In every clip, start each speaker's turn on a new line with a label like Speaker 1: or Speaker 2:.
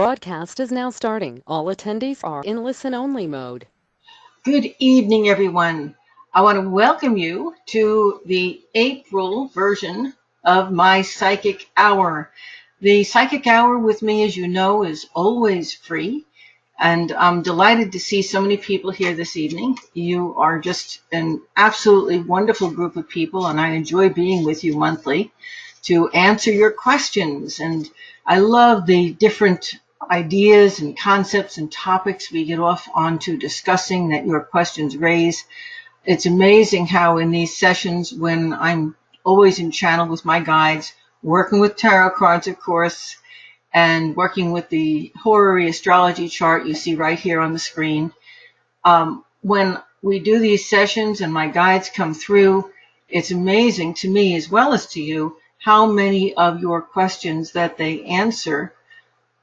Speaker 1: Broadcast is now starting. All attendees are in listen-only mode.
Speaker 2: Good evening, everyone. I want to welcome you to the April version of my Psychic Hour. The Psychic Hour with me, as you know, is always free, and I'm delighted to see so many people here this evening. You are just an absolutely wonderful group of people, and I enjoy being with you monthly to answer your questions. And I love the different ideas and concepts and topics we get off onto discussing that your questions raise. It's amazing how in these sessions, when I'm always in channel with my guides, working with tarot cards, of course, and working with the horary astrology chart you see right here on the screen, when we do these sessions and my guides come through, it's amazing to me as well as to you how many of your questions that they answer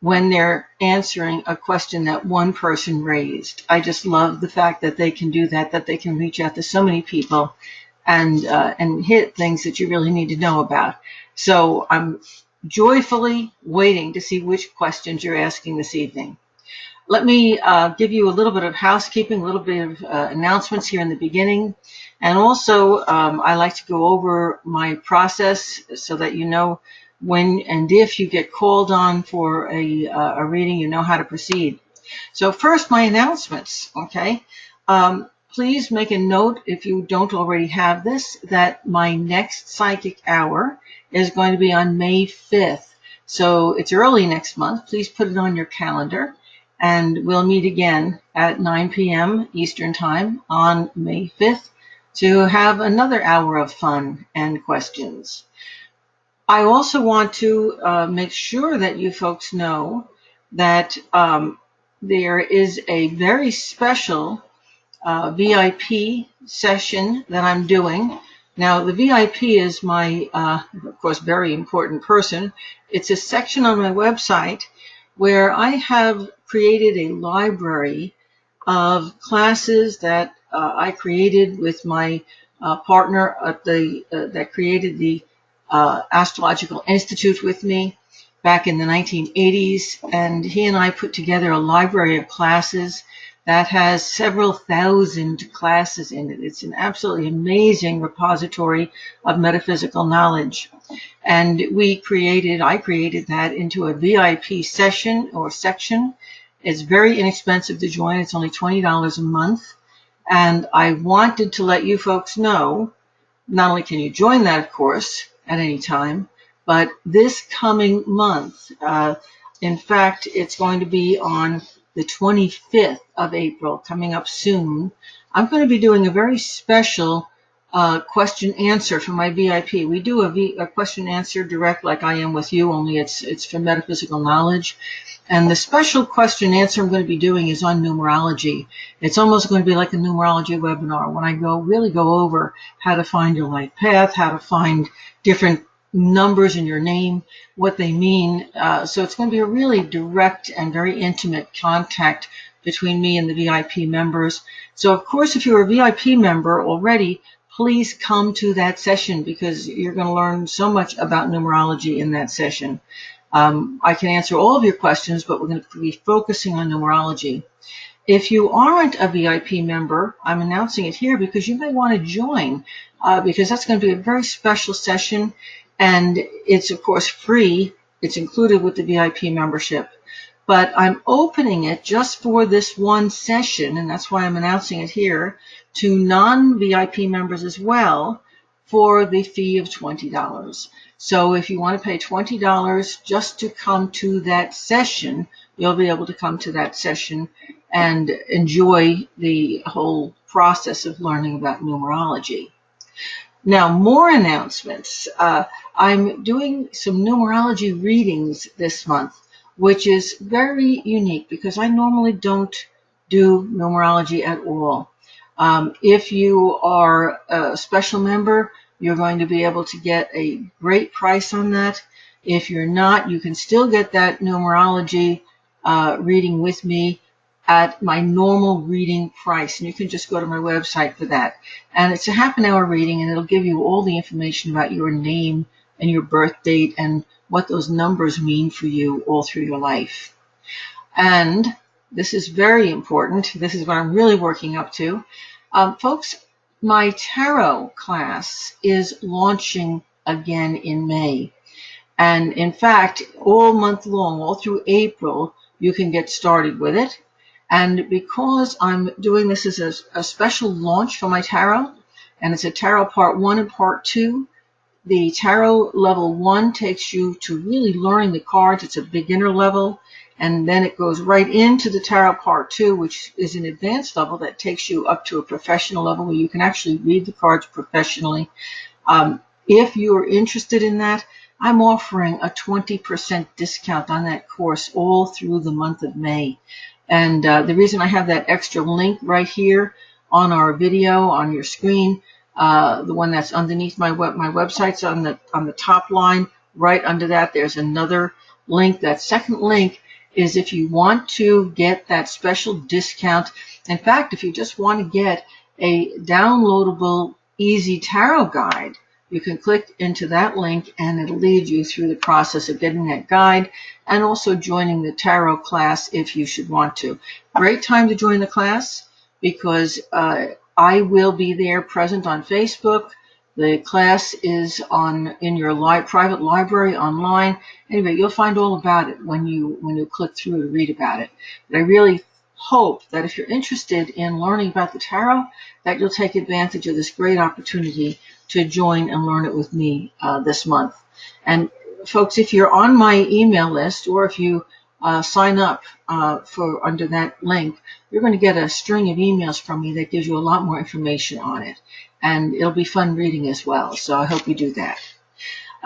Speaker 2: when they're answering a question that one person raised. I just love the fact that they can do that they can reach out to so many people and hit things that you really need to know about. So I'm joyfully waiting to see which questions you're asking this evening. Let me give you a little bit of housekeeping, a little bit of announcements here in the beginning. And also, I like to go over my process so that you know when and if you get called on for a reading, you know how to proceed. So first, my announcements, okay? Please make a note, if you don't already have this, that my next Psychic Hour is going to be on May 5th. So it's early next month. Please put it on your calendar. And we'll meet again at 9 p.m. Eastern Time on May 5th to have another hour of fun and questions. I also want to make sure that you folks know that there is a very special VIP session that I'm doing. Now, the VIP is my, of course, very important person. It's a section on my website where I have created a library of classes that I created with my partner at that created the Astrological Institute with me back in the 1980s, and he and I put together a library of classes that has several thousand classes in it. It's an absolutely amazing repository of metaphysical knowledge. And I created that into a VIP session or section. It's very inexpensive to join. It's only $20 a month. And I wanted to let you folks know, not only can you join that, of course, at any time, but this coming month, in fact, it's going to be on the 25th of April, coming up soon. I'm going to be doing a very special question answer for my VIP. We do a question answer direct like I am with you, only it's for metaphysical knowledge. And the special question answer I'm going to be doing is on numerology. It's almost going to be like a numerology webinar when I really go over how to find your life path, how to find different numbers in your name, what they mean. So it's going to be a really direct and very intimate contact between me and the VIP members. So, of course, if you're a VIP member already, please come to that session because you're going to learn so much about numerology in that session. I can answer all of your questions, but we're going to be focusing on numerology. If you aren't a VIP member, I'm announcing it here because you may want to join because that's going to be a very special session, and it's, of course, free. It's included with the VIP membership. But I'm opening it just for this one session, and that's why I'm announcing it here, to non-VIP members as well for the fee of $20. So if you want to pay $20 just to come to that session, you'll be able to come to that session and enjoy the whole process of learning about numerology. Now, more announcements. I'm doing some numerology readings this month, which is very unique because I normally don't do numerology at all. If you are a special member, you're going to be able to get a great price on that. If you're not, you can still get that numerology reading with me at my normal reading price. And you can just go to my website for that. And it's a half-an-hour reading, and it'll give you all the information about your name and your birth date and what those numbers mean for you all through your life. And this is very important. This is what I'm really working up to. Folks, my tarot class is launching again in May. And in fact, all month long, all through April, you can get started with it. And because I'm doing this as a special launch for my tarot, and it's a tarot part 1 and part 2, the tarot level 1 takes you to really learning the cards. It's a beginner level. And then it goes right into the tarot part 2, which is an advanced level that takes you up to a professional level where you can actually read the cards professionally. If you're interested in that, I'm offering a 20% discount on that course all through the month of May. And the reason I have that extra link right here on our video on your screen, the one that's underneath my website's on the top line. Right under that, there's another link. That second link is if you want to get that special discount. In fact, if you just want to get a downloadable easy tarot guide, you can click into that link and it'll lead you through the process of getting that guide and also joining the tarot class if you should want to. Great time to join the class because I will be there present on Facebook. The class is in your private library online. Anyway, you'll find all about it when you click through to read about it. But I really hope that if you're interested in learning about the tarot, that you'll take advantage of this great opportunity to join and learn it with me this month. And folks, if you're on my email list or if you sign up for under that link, you're going to get a string of emails from me that gives you a lot more information on it. And it'll be fun reading as well. So I hope you do that.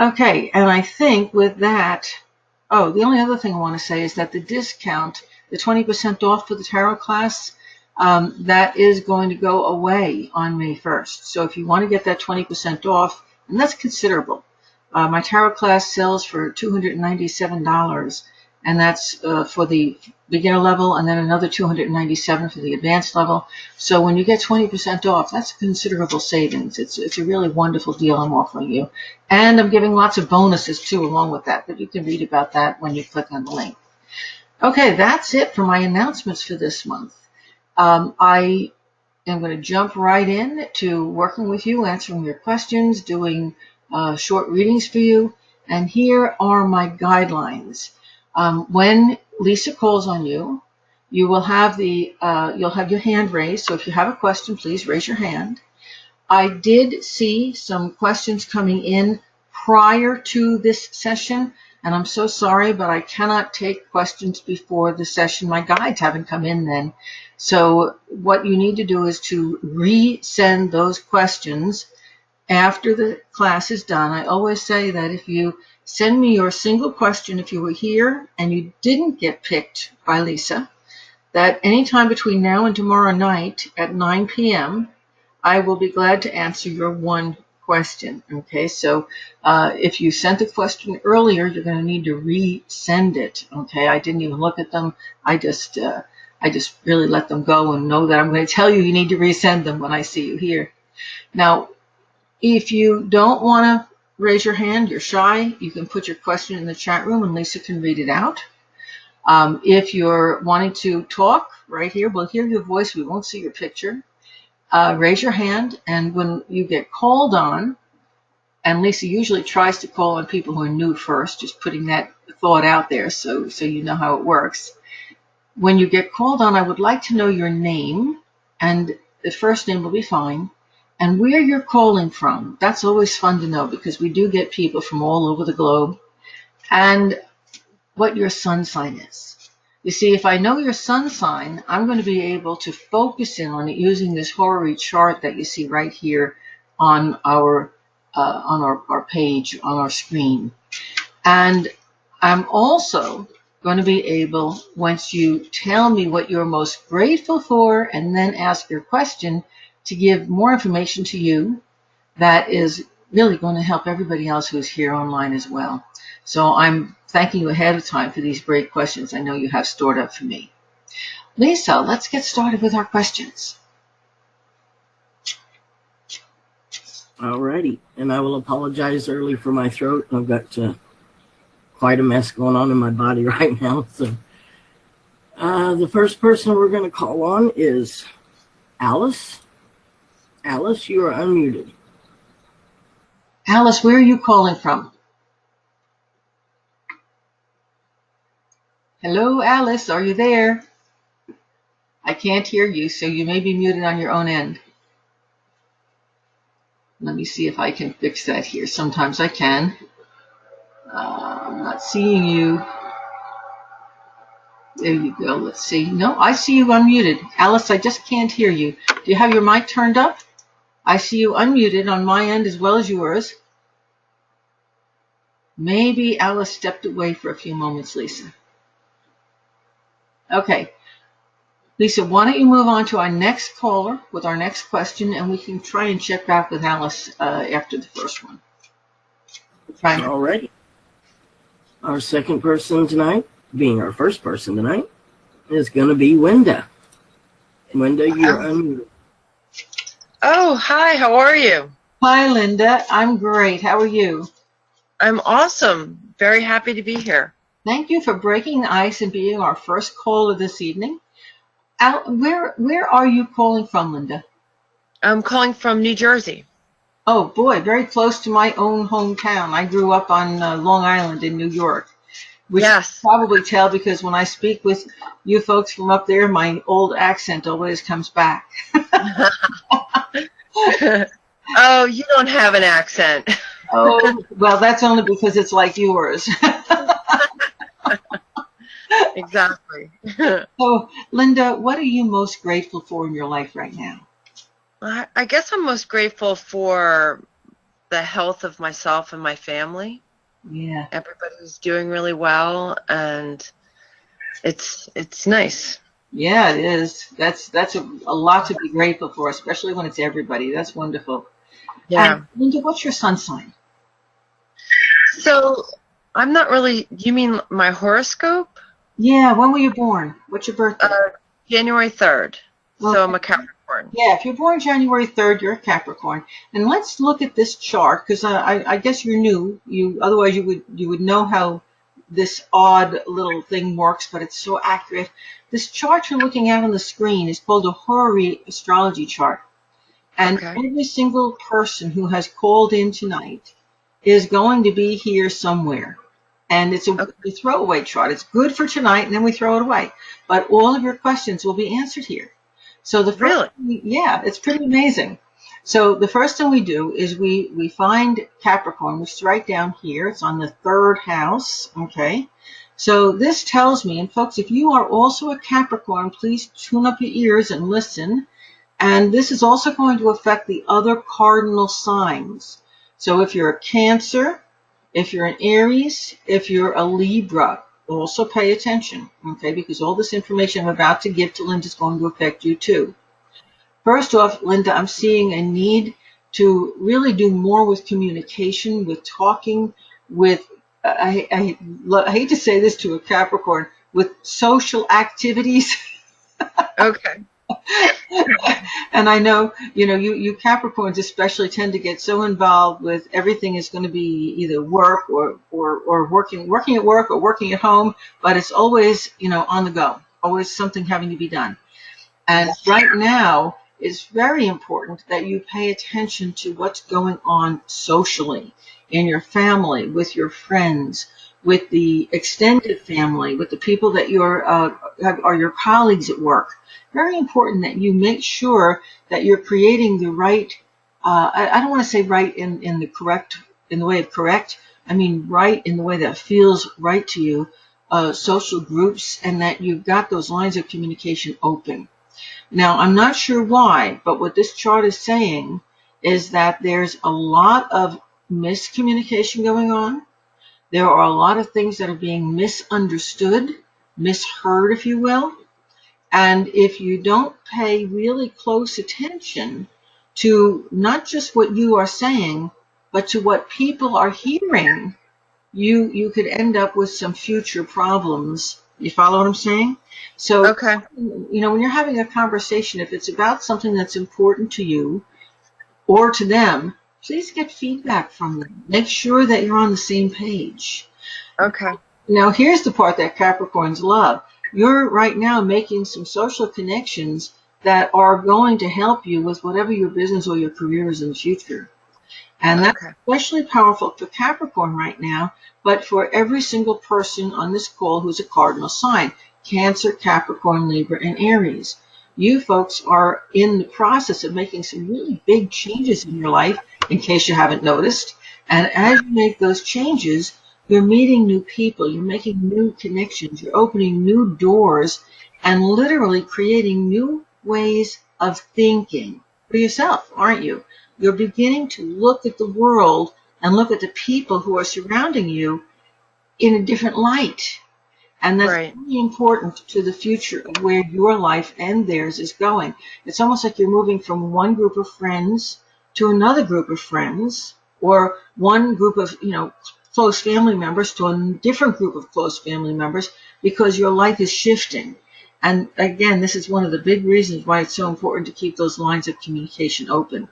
Speaker 2: Okay, and I think with that, the only other thing I want to say is that the discount, the 20% off for the tarot class, that is going to go away on May 1st. So if you want to get that 20% off, and that's considerable. My tarot class sells for $297, and that's for the beginner level, and then another $297 for the advanced level. So when you get 20% off, that's considerable savings. It's a really wonderful deal I'm offering you. And I'm giving lots of bonuses, too, along with that, but you can read about that when you click on the link. Okay, that's it for my announcements for this month. I am going to jump right in to working with you, answering your questions, doing short readings for you. And here are my guidelines. When Lisa calls on you, you will have you'll have your hand raised. So if you have a question, please raise your hand. I did see some questions coming in prior to this session, and I'm so sorry, but I cannot take questions before the session. My guides haven't come in then. So what you need to do is to resend those questions after the class is done. I always say that if you send me your single question, if you were here and you didn't get picked by Lisa, that anytime between now and tomorrow night at 9 p.m., I will be glad to answer your one question. Okay, so if you sent a question earlier, you're going to need to resend it. Okay, I didn't even look at them. I just really let them go and know that I'm going to tell you need to resend them when I see you here. Now, if you don't want to raise your hand, you're shy, you can put your question in the chat room and Lisa can read it out. If you're wanting to talk right here, we'll hear your voice, we won't see your picture. Raise your hand, and when you get called on, and Lisa usually tries to call on people who are new first, just putting that thought out there so you know how it works. When you get called on, I would like to know your name, and the first name will be fine, and where you're calling from. That's always fun to know because we do get people from all over the globe, and what your sun sign is. You see, if I know your sun sign, I'm going to be able to focus in on it using this horary chart that you see right here on our page, on our screen. And I'm also going to be able, once you tell me what you're most grateful for and then ask your question, to give more information to you that is really going to help everybody else who's here online as well. So I'm thanking you ahead of time for these great questions I know you have stored up for me. Lisa, let's get started with our questions.
Speaker 3: Alrighty, and I will apologize early for my throat. I've got quite a mess going on in my body right now, so The first person we're going to call on is Alice. Alice, you are unmuted.
Speaker 2: Alice, where are you calling from? Hello, Alice, are you there? I can't hear you, so you may be muted on your own end. Let me see if I can fix that here. Sometimes I can. I'm not seeing you. There you go. Let's see. No, I see you unmuted. Alice, I just can't hear you. Do you have your mic turned up? I see you unmuted on my end as well as yours. Maybe Alice stepped away for a few moments, Lisa. Okay. Lisa, why don't you move on to our next caller with our next question, and we can try and check back with Alice after the first one.
Speaker 3: All right. Our second person tonight, being our first person tonight, is going to be Wenda. Wenda, you're unmuted.
Speaker 4: Oh, hi, how are you?
Speaker 2: Hi, Linda. I'm great. How are you?
Speaker 4: I'm awesome. Very happy to be here.
Speaker 2: Thank you for breaking the ice and being our first caller this evening. Where are you calling from, Linda?
Speaker 4: I'm calling from New Jersey.
Speaker 2: Oh, boy, very close to my own hometown. I grew up on Long Island in New York, which
Speaker 4: Yes.
Speaker 2: you can probably tell because when I speak with you folks from up there, my old accent always comes back.
Speaker 4: Oh, you don't have an accent.
Speaker 2: Oh, well, that's only because it's like yours.
Speaker 4: Exactly.
Speaker 2: So, Linda, what are you most grateful for in your life right now?
Speaker 4: I guess I'm most grateful for the health of myself and my family.
Speaker 2: Yeah.
Speaker 4: Everybody's doing really well, and it's nice.
Speaker 2: Yeah, it is. That's a lot to be grateful for, especially when it's everybody. That's wonderful.
Speaker 4: Yeah.
Speaker 2: And Linda, what's your sun sign?
Speaker 4: So I'm not really. You mean my horoscope?
Speaker 2: Yeah, when were you born? What's your birthday?
Speaker 4: January 3rd.
Speaker 2: Okay.
Speaker 4: So I'm a Capricorn.
Speaker 2: Yeah, if you're born January 3rd, you're a Capricorn. And let's look at this chart because I guess you're new. Otherwise you would know how this odd little thing works, but it's so accurate. This chart you're looking at on the screen is called a horary astrology chart. And
Speaker 4: Okay.
Speaker 2: every single person who has called in tonight is going to be here somewhere. And it's a throwaway chart. It's good for tonight, and then we throw it away. But all of your questions will be answered here. So the first yeah, it's pretty amazing. So the first thing we do is we find Capricorn, which is right down here. It's on the third house, okay? So this tells me, and folks, if you are also a Capricorn, please tune up your ears and listen. And this is also going to affect the other cardinal signs. So if you're a Cancer, if you're an Aries, if you're a Libra, also pay attention, okay, because all this information I'm about to give to Linda is going to affect you too. First off, Linda, I'm seeing a need to really do more with communication, with talking, with, I hate to say this to a Capricorn, with social activities.
Speaker 4: Okay.
Speaker 2: And I know, you Capricorns especially tend to get so involved with everything is going to be either work or working at work or working at home, but it's always, on the go, always something having to be done. And right now, it's very important that you pay attention to what's going on socially, in your family, with your friends, with the extended family, with the people that are your colleagues at work. Very important that you make sure that you're creating the right, I don't want to say right in the way of correct. I mean right in the way that feels right to you, social groups, and that you've got those lines of communication open. Now, I'm not sure why, but what this chart is saying is that there's a lot of miscommunication going on. There are a lot of things that are being misunderstood, misheard, if you will. And if you don't pay really close attention to not just what you are saying, but to what people are hearing, you could end up with some future problems. You follow what I'm saying? So,
Speaker 4: Okay.
Speaker 2: when you're having a conversation, if it's about something that's important to you or to them, please get feedback from them. Make sure that you're on the same page.
Speaker 4: Okay.
Speaker 2: Now, here's the part that Capricorns love. you're right now making some social connections that are going to help you with whatever your business or your career is in the future. And that's
Speaker 4: Okay.
Speaker 2: especially powerful for Capricorn right now, but for every single person on this call who's a cardinal sign, Cancer, Capricorn, Libra, and Aries. You folks are in the process of making some really big changes in your life, in case you haven't noticed. And as you make those changes, you're meeting new people, you're making new connections, you're opening new doors, and literally creating new ways of thinking for yourself, aren't you? You're beginning to look at the world and look at the people who are surrounding you in a different light. And that's
Speaker 4: Right.
Speaker 2: really important to the future of where your life and theirs is going. It's almost like you're moving from one group of friends to another group of friends, or one group of, close family members to a different group of close family members, because your life is shifting. And again, this is one of the big reasons why it's so important to keep those lines of communication open.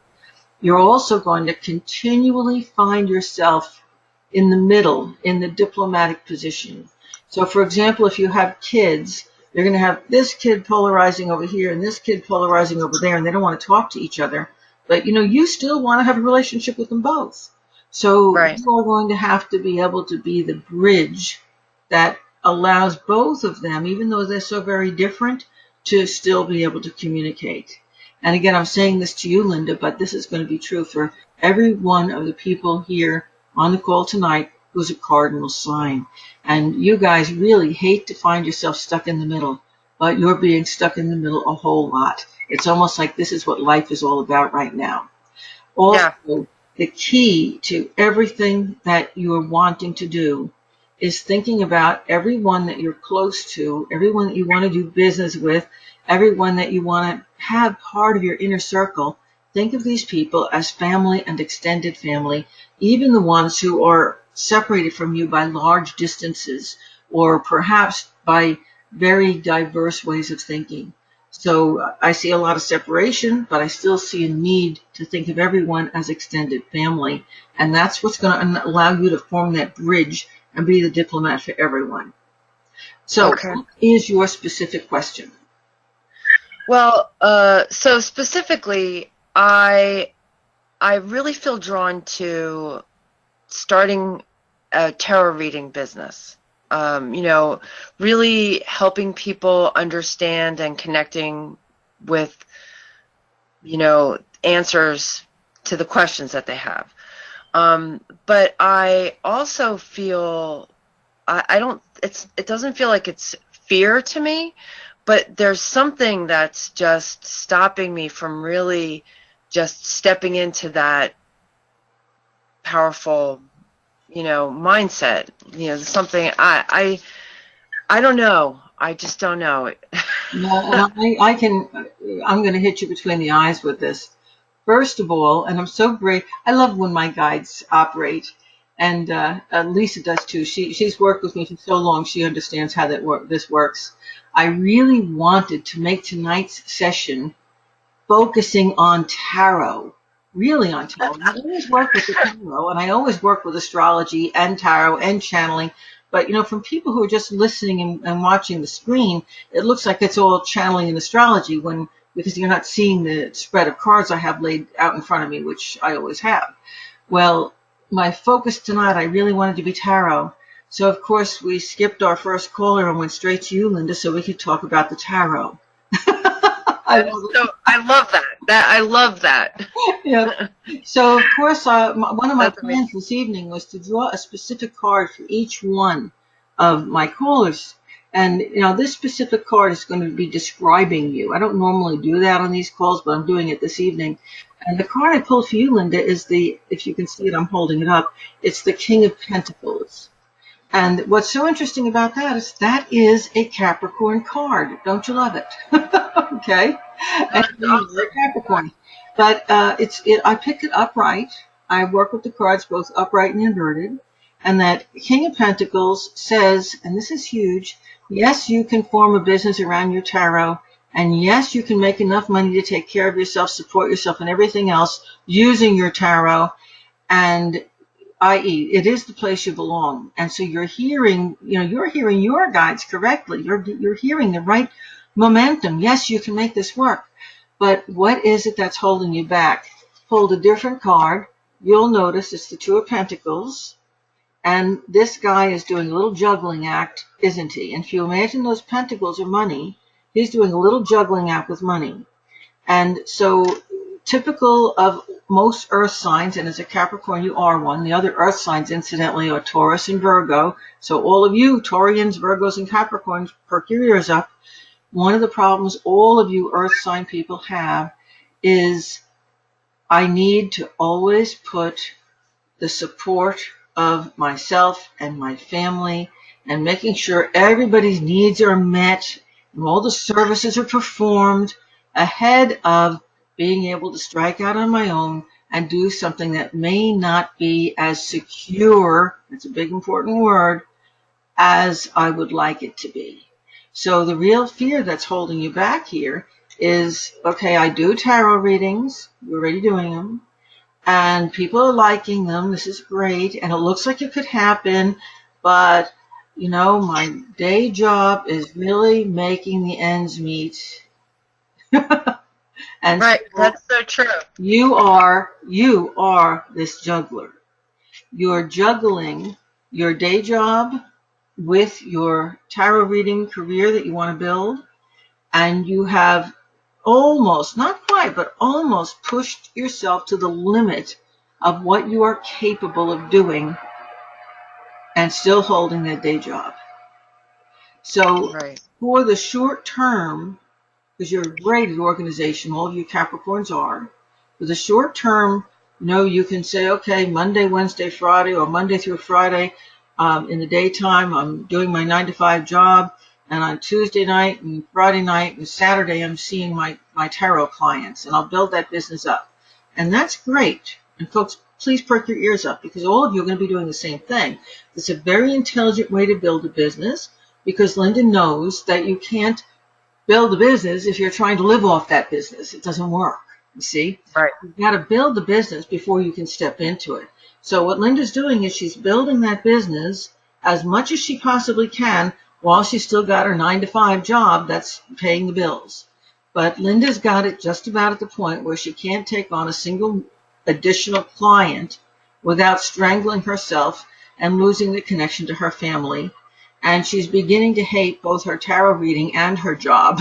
Speaker 2: You're also going to continually find yourself in the middle, in the diplomatic position. So, for example, if you have kids, you're going to have this kid polarizing over here and this kid polarizing over there, and they don't want to talk to each other. But, you still want to have a relationship with them both. So
Speaker 4: Right.
Speaker 2: you are going to have to be able to be the bridge that allows both of them, even though they're so very different, to still be able to communicate. And again, I'm saying this to you, Linda, but this is going to be true for every one of the people here on the call tonight who's a cardinal sign. And you guys really hate to find yourself stuck in the middle, but you're being stuck in the middle a whole lot. It's almost like this is what life is all about right now. Also,
Speaker 4: Yeah.
Speaker 2: the key to everything that you're wanting to do is thinking about everyone that you're close to, everyone that you want to do business with, everyone that you want to have part of your inner circle. Think of these people as family and extended family, even the ones who are separated from you by large distances or perhaps by very diverse ways of thinking. So I see a lot of separation, but I still see a need to think of everyone as extended family. And that's what's going to allow you to form that bridge and be the diplomat for everyone. So
Speaker 4: Okay.
Speaker 2: what is your specific question?
Speaker 4: Well, so specifically, I really feel drawn to starting a tarot reading business. Really helping people understand and connecting with, answers to the questions that they have. But I also feel it doesn't feel like it's fear to me, but there's something that's just stopping me from really just stepping into that powerful, mindset. Something I don't know. I just don't know.
Speaker 2: No, and I'm going to hit you between the eyes with this. First of all, and I'm so great, I love when my guides operate, and Lisa does too. She's worked with me for so long, she understands how this works. I really wanted to make tonight's session focusing on tarot, really on tarot. I always work with the tarot, and I always work with astrology and tarot and channeling. But, from people who are just listening and watching the screen, it looks like it's all channeling and astrology because you're not seeing the spread of cards I have laid out in front of me, which I always have. Well, my focus tonight, I really wanted to be tarot. So, of course, we skipped our first caller and went straight to you, Linda, so we could talk about the tarot.
Speaker 4: I love that. I love that.
Speaker 2: Yeah. So, of course, one of my
Speaker 4: That's
Speaker 2: plans
Speaker 4: amazing.
Speaker 2: this evening was to draw a specific card for each one of my callers. And, this specific card is going to be describing you. I don't normally do that on these calls, but I'm doing it this evening. And the card I pulled for you, Linda, is if you can see it, I'm holding it up. It's the King of Pentacles. And what's so interesting about that is a Capricorn card. Don't you love it? Okay. And you're a Capricorn. But I picked it upright. I work with the cards both upright and inverted. And that King of Pentacles says, and this is huge, yes, you can form a business around your tarot. And yes, you can make enough money to take care of yourself, support yourself, and everything else using your tarot. And i.e., it is the place you belong. And so you're hearing your guides correctly. You're hearing the right momentum. Yes, you can make this work. But what is it that's holding you back? Hold a different card. You'll notice it's the Two of Pentacles. And this guy is doing a little juggling act, isn't he? And if you imagine those pentacles are money, he's doing a little juggling act with money. And so typical of most earth signs, and as a Capricorn, you are one. The other earth signs, incidentally, are Taurus and Virgo. So all of you, Taurians, Virgos, and Capricorns, perk your ears up. One of the problems all of you earth sign people have is I need to always put the support of myself and my family and making sure everybody's needs are met and all the services are performed ahead of being able to strike out on my own and do something that may not be as secure, that's a big important word, as I would like it to be. So the real fear that's holding you back here is, okay, I do tarot readings, we're already doing them, and people are liking them, this is great, and it looks like it could happen, but, you know, my day job is really making the ends meet. And
Speaker 4: right,
Speaker 2: so
Speaker 4: that's so true.
Speaker 2: You are this juggler. You're juggling your day job with your tarot reading career that you want to build, and you have almost, not quite, but almost pushed yourself to the limit of what you are capable of doing and still holding that day job. So for the short term, because you're great at organization, all of you Capricorns are, for the short term, you know, you can say, okay, Monday, Wednesday, Friday, or Monday through Friday, in the daytime, I'm doing my 9-to-5 job, and on Tuesday night and Friday night and Saturday, I'm seeing my tarot clients, and I'll build that business up. And that's great. And folks, please perk your ears up, because all of you are going to be doing the same thing. It's a very intelligent way to build a business, because Linda knows that you can't build a business if you're trying to live off that business. It doesn't work, you see?
Speaker 4: Right.
Speaker 2: You've got to build the business before you can step into it. So what Linda's doing is she's building that business as much as she possibly can while she's still got her 9-to-5 job that's paying the bills. But Linda's got it just about at the point where she can't take on a single additional client without strangling herself and losing the connection to her family. And she's beginning to hate both her tarot reading and her job,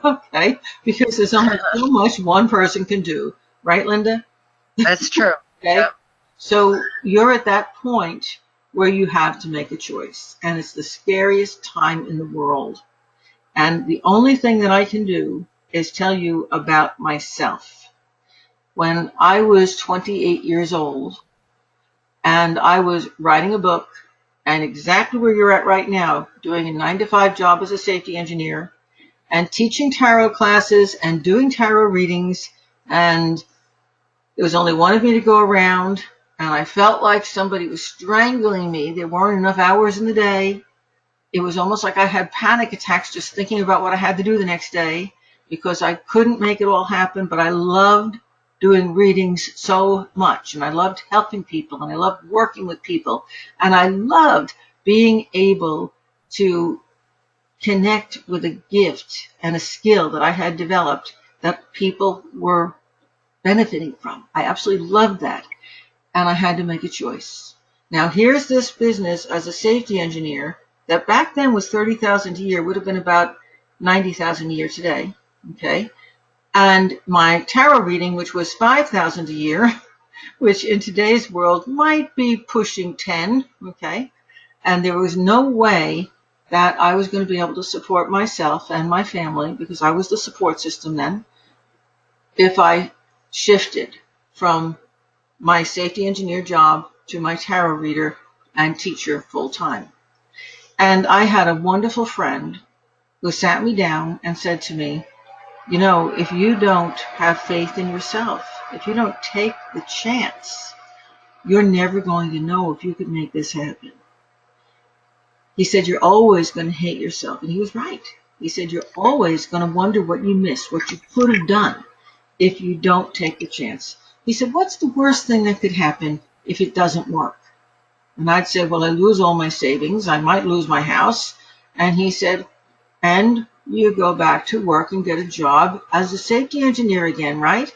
Speaker 2: okay? Because there's only so much one person can do. Right, Linda?
Speaker 4: That's true.
Speaker 2: Okay?
Speaker 4: Yep.
Speaker 2: So you're at that point where you have to make a choice. And it's the scariest time in the world. And the only thing that I can do is tell you about myself. When I was 28 years old, and I was writing a book, and exactly where you're at right now, doing a 9-to-5 job as a safety engineer, and teaching tarot classes and doing tarot readings, and there was only one of me to go around, and I felt like somebody was strangling me. There weren't enough hours in the day. It was almost like I had panic attacks just thinking about what I had to do the next day, because I couldn't make it all happen, but I loved doing readings so much, and I loved helping people, and I loved working with people, and I loved being able to connect with a gift and a skill that I had developed that people were benefiting from. I absolutely loved that, and I had to make a choice. Now here's this business as a safety engineer that back then was $30,000 a year, would have been about $90,000 a year today, okay? And my tarot reading, which was $5,000 a year, which in today's world might be pushing 10, okay? And there was no way that I was going to be able to support myself and my family, because I was the support system then, if I shifted from my safety engineer job to my tarot reader and teacher full time. And I had a wonderful friend who sat me down and said to me, you know, if you don't have faith in yourself, if you don't take the chance, you're never going to know if you could make this happen. He said, you're always going to hate yourself. And he was right. He said, you're always going to wonder what you missed, what you could have done if you don't take the chance. He said, what's the worst thing that could happen if it doesn't work? And I'd say, well, I lose all my savings. I might lose my house. And he said, and you go back to work and get a job as a safety engineer again, right?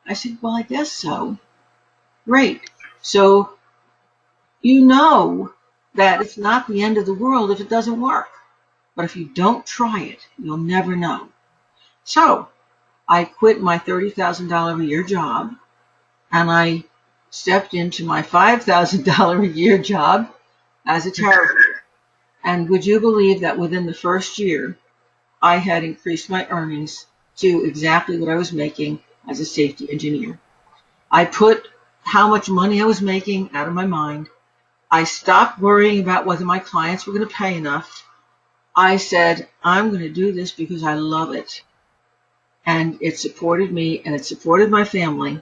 Speaker 2: I said, well, I guess so. Great. So you know that it's not the end of the world if it doesn't work. But if you don't try it, you'll never know. So I quit my $30,000 a year job and I stepped into my $5,000 a year job as a tarot reader. And would you believe that within the first year, I had increased my earnings to exactly what I was making as a safety engineer. I put how much money I was making out of my mind. I stopped worrying about whether my clients were going to pay enough. I said, I'm going to do this because I love it. And it supported me and it supported my family.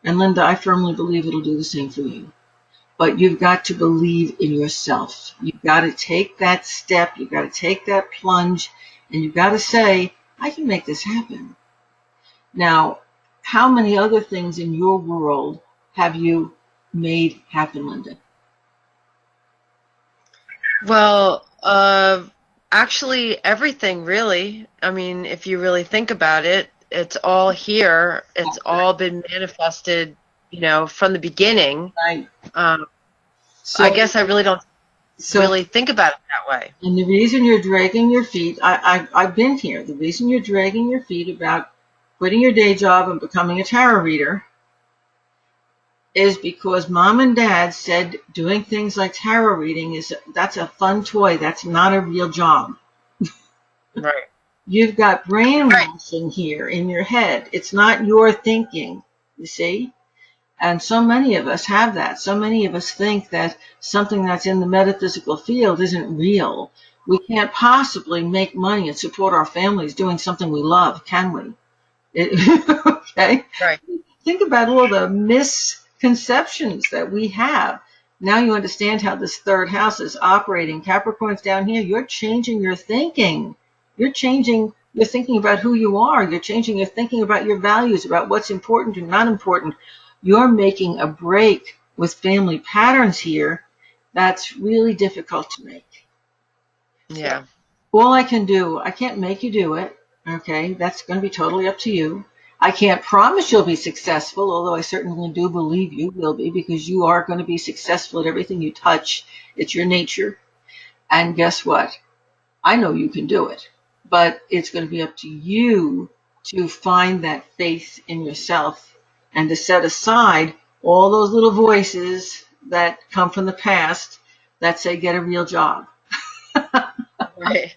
Speaker 2: And Linda, I firmly believe it'll do the same for you. But you've got to believe in yourself. You've got to take that step. You've got to take that plunge. And you've got to say, I can make this happen. Now, how many other things in your world have you made happen, Linda?
Speaker 4: Well, actually everything really. I mean, if you really think about it, it's all here. It's all been manifested, from the beginning.
Speaker 2: Right.
Speaker 4: So, I guess I really don't really think about it that way.
Speaker 2: And the reason you're dragging your feet, I've been here. The reason you're dragging your feet about quitting your day job and becoming a tarot reader is because mom and dad said doing things like tarot reading that's a fun toy. That's not a real job.
Speaker 4: Right.
Speaker 2: You've got brainwashing here in your head. It's not your thinking, you see? And so many of us have that. So many of us think that something that's in the metaphysical field isn't real. We can't possibly make money and support our families doing something we love, can we? Okay?
Speaker 4: Right.
Speaker 2: Think about all the misconceptions that we have. Now you understand how this third house is operating. Capricorn's down here. You're changing your thinking. You're changing your thinking about who you are. You're changing your thinking about your values, about what's important and not important. You're making a break with family patterns here that's really difficult to make.
Speaker 4: Yeah.
Speaker 2: So, all I can do, I can't make you do it. Okay, that's going to be totally up to you. I can't promise you'll be successful, although I certainly do believe you will be, because you are going to be successful at everything you touch. It's your nature. And guess what? I know you can do it, but it's going to be up to you to find that faith in yourself and to set aside all those little voices that come from the past that say, get a real job.
Speaker 4: Right.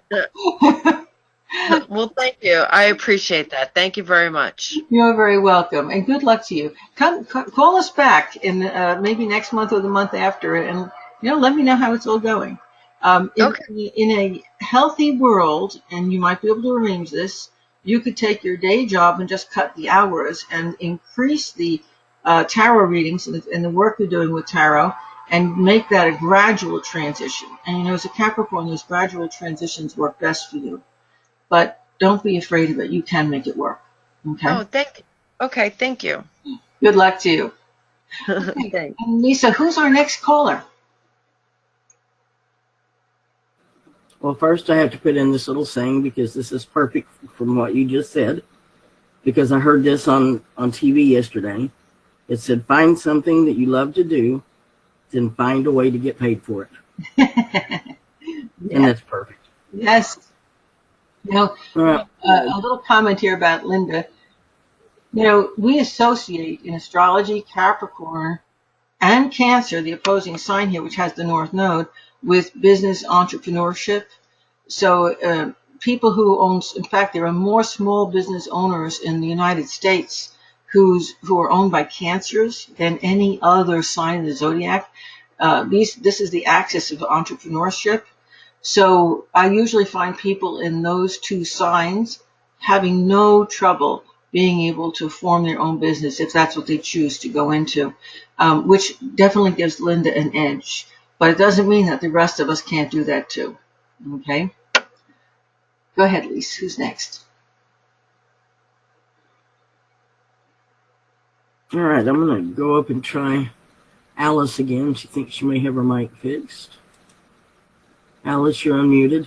Speaker 4: Well, thank you. I appreciate that. Thank you very much.
Speaker 2: You're very welcome, and good luck to you. Call us back in maybe next month or the month after, and let me know how it's all going.
Speaker 4: Okay.
Speaker 2: In a healthy world, and you might be able to arrange this, you could take your day job and just cut the hours and increase the tarot readings and the work you're doing with tarot, and make that a gradual transition. And as a Capricorn, those gradual transitions work best for you. But don't be afraid of it. You can make it work. Okay?
Speaker 4: Oh, thank you. Okay, thank you.
Speaker 2: Good luck to you. Okay.
Speaker 4: Thanks.
Speaker 2: And Lisa, who's our next caller?
Speaker 3: Well, first I have to put in this little saying because this is perfect from what you just said, because I heard this on TV yesterday. It said, find something that you love to do, then find a way to get paid for it. And that's perfect.
Speaker 2: Yes. A little comment here about Linda. We associate in astrology Capricorn and Cancer, the opposing sign here, which has the North Node, with business entrepreneurship. So people who own, in fact, there are more small business owners in the United States who are owned by Cancers than any other sign in the zodiac. This is the axis of entrepreneurship. So I usually find people in those two signs having no trouble being able to form their own business if that's what they choose to go into, which definitely gives Linda an edge. But it doesn't mean that the rest of us can't do that too. Okay? Go ahead, Lise. Who's next?
Speaker 3: All right, I'm going to go up and try Alice again. She thinks she may have her mic fixed. Alice, you're unmuted.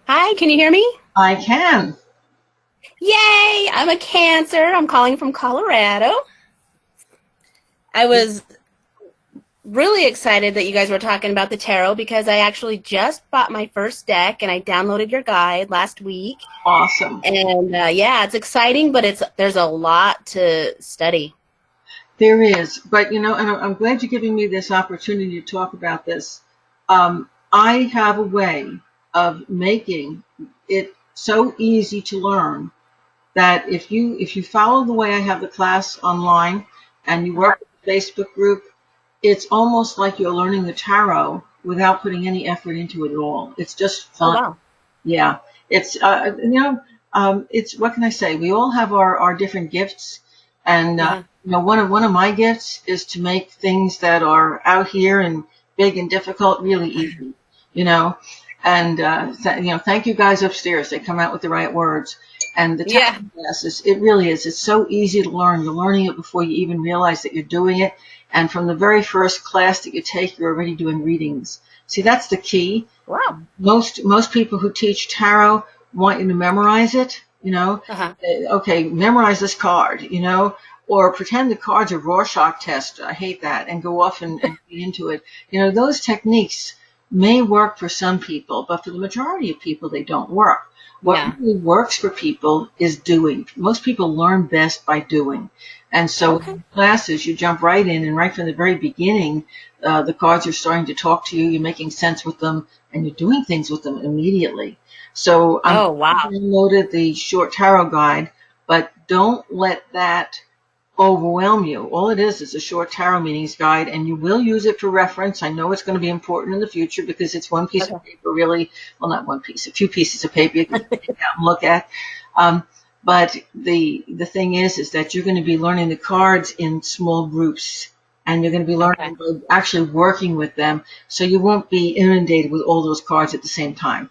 Speaker 5: Hi, can you hear me?
Speaker 2: I can.
Speaker 5: Yay! I'm a Cancer. I'm calling from Colorado. I was really excited that you guys were talking about the tarot because I actually just bought my first deck and I downloaded your guide last week.
Speaker 2: Awesome.
Speaker 5: And yeah, it's exciting, but there's a lot to study.
Speaker 2: There is, but and I'm glad you're giving me this opportunity to talk about this. I have a way of making it so easy to learn that if you follow the way I have the class online and you work with the Facebook group, it's almost like you're learning the tarot without putting any effort into it at all. It's just fun.
Speaker 5: Oh, wow.
Speaker 2: Yeah, it's it's, what can I say? We all have our different gifts, and one of my gifts is to make things that are out here and big and difficult really easy. And thank you guys upstairs. They come out with the right words. And the tarot classes, it really is. It's so easy to learn. You're learning it before you even realize that you're doing it. And from the very first class that you take, you're already doing readings. See, that's the key.
Speaker 5: Wow.
Speaker 2: Most people who teach tarot want you to memorize it, Okay, memorize this card, or pretend the card's a Rorschach test. I hate that, and go off and be into it. Those techniques may work for some people, but for the majority of people, they don't work. What really works for people is doing. Most people learn best by doing. And so in classes, you jump right in, and right from the very beginning, the cards are starting to talk to you, you're making sense with them, and you're doing things with them immediately. So I downloaded the short tarot guide, but don't let that overwhelm you. All it is a short tarot meanings guide, and you will use it for reference. I know it's going to be important in the future because it's one piece of paper, really. Well, not one piece, a few pieces of paper you can take out and look at. But the thing is that you're going to be learning the cards in small groups, and you're going to be learning actually working with them, so you won't be inundated with all those cards at the same time.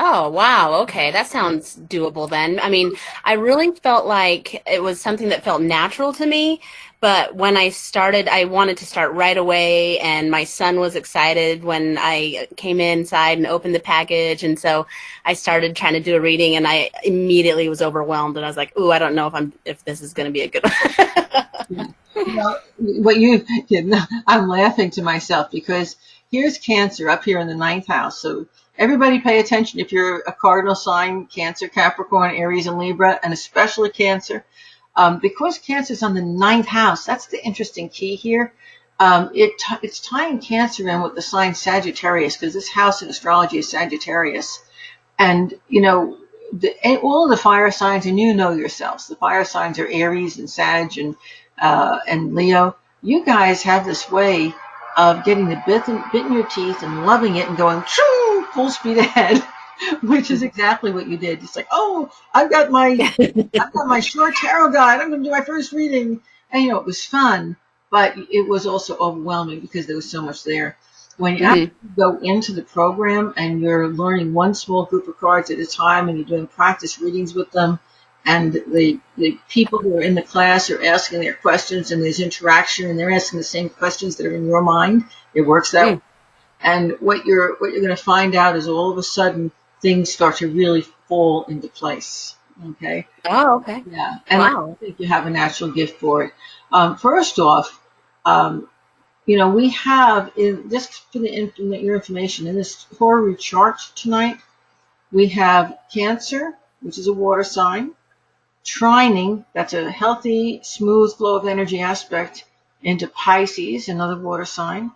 Speaker 5: Oh, wow. Okay. That sounds doable then. I mean, I really felt like it was something that felt natural to me, but when I started, I wanted to start right away, and my son was excited when I came inside and opened the package, and so I started trying to do a reading, and I immediately was overwhelmed, and I was like, ooh, I don't know if this is going to be a good one.
Speaker 2: I'm laughing to myself because here's Cancer up here in the 9th house. So everybody pay attention if you're a cardinal sign, Cancer, Capricorn, Aries, and Libra, and especially Cancer. Because Cancer's on the 9th house, that's the interesting key here. It's tying Cancer in with the sign Sagittarius, because this house in astrology is Sagittarius. And, all of the fire signs, and yourselves, the fire signs are Aries and Sag and Leo. You guys have this way of getting the bit in your teeth and loving it and going full speed ahead, which is exactly what you did. It's like, oh, I've got my short tarot guide. I'm going to do my first reading. And, it was fun, but it was also overwhelming because there was so much there. When you actually go into the program and you're learning one small group of cards at a time and you're doing practice readings with them, and the people who are in the class are asking their questions, and there's interaction, and they're asking the same questions that are in your mind. It works that way. And what you're going to find out is all of a sudden things start to really fall into place. Okay.
Speaker 5: Oh, okay.
Speaker 2: Yeah. And I think you have a natural gift for it. First off, we have just for your information in this horary chart tonight, we have Cancer, which is a water sign. Trining, that's a healthy, smooth flow of energy aspect, into Pisces, another water sign.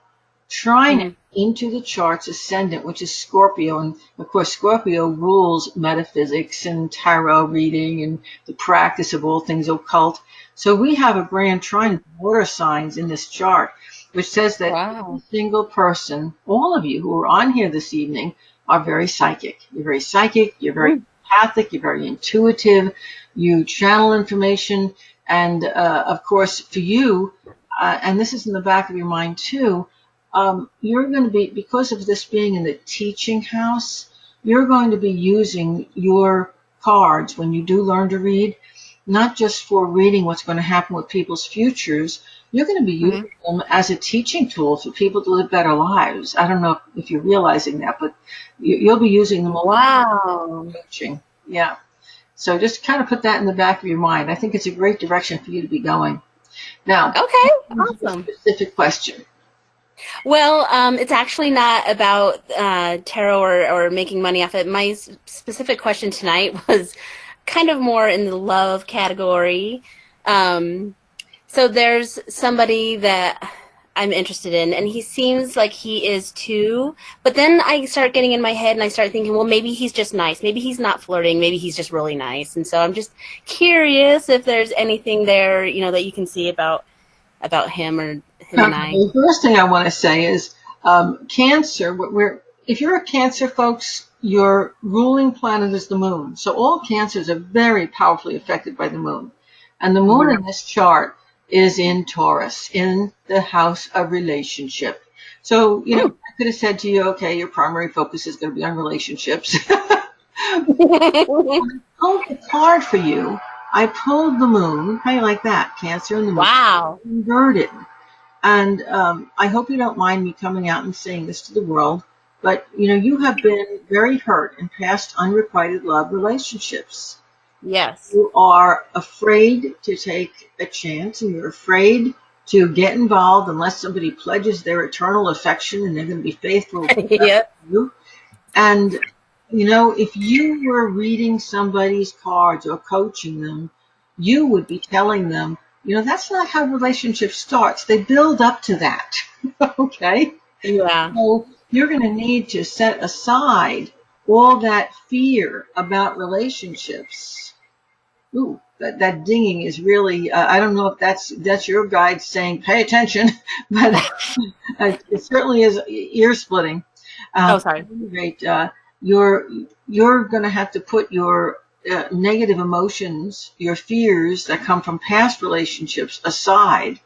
Speaker 2: Trining into the chart's ascendant, which is Scorpio. And, of course, Scorpio rules metaphysics and tarot reading and the practice of all things occult. So we have a grand trine of water signs in this chart, which says that every single person, all of you who are on here this evening, are very psychic. You're very psychic. You're very empathic. You're very intuitive. You channel information, and of course, for you, and this is in the back of your mind too, you're going to be, because of this being in the teaching house, you're going to be using your cards when you do learn to read, not just for reading what's going to happen with people's futures, you're going to be using them as a teaching tool for people to live better lives. I don't know if you're realizing that, but you'll be using them a lot
Speaker 5: Wow.
Speaker 2: in coaching. Yeah. So just kind of put that in the back of your mind. I think it's a great direction for you to be going. Now,
Speaker 5: Okay,
Speaker 2: a
Speaker 5: awesome.
Speaker 2: specific question.
Speaker 5: Well, it's actually not about tarot or making money off it. My specific question tonight was kind of more in the love category. So there's somebody that I'm interested in, and he seems like he is too. But then I start getting in my head, and I start thinking, well, maybe he's just nice. Maybe he's not flirting. Maybe he's just really nice. And so I'm just curious if there's anything there, that you can see about him or him and I.
Speaker 2: The first thing I want to say is Cancer. If you're a Cancer, folks, your ruling planet is the moon. So all Cancers are very powerfully affected by the moon. And the moon in this chart is in Taurus, in the house of relationship. So, I could have said to you, okay, your primary focus is going to be on relationships. I pulled the card for you. I pulled the moon. How do you like that? Cancer and the moon.
Speaker 5: Wow.
Speaker 2: Inverted. And I hope you don't mind me coming out and saying this to the world, but, you have been very hurt in past unrequited love relationships.
Speaker 5: Yes.
Speaker 2: You are afraid to take a chance, and you're afraid to get involved unless somebody pledges their eternal affection and they're going to be faithful to you. And, if you were reading somebody's cards or coaching them, you would be telling them, that's not how relationship starts. They build up to that. Okay?
Speaker 5: Yeah.
Speaker 2: So you're going to need to set aside all that fear about relationships. Ooh, that dinging is really, I don't know if that's your guide saying, pay attention, but it certainly is ear splitting.
Speaker 5: Sorry.
Speaker 2: At any rate, you're going to have to put your negative emotions, your fears that come from past relationships aside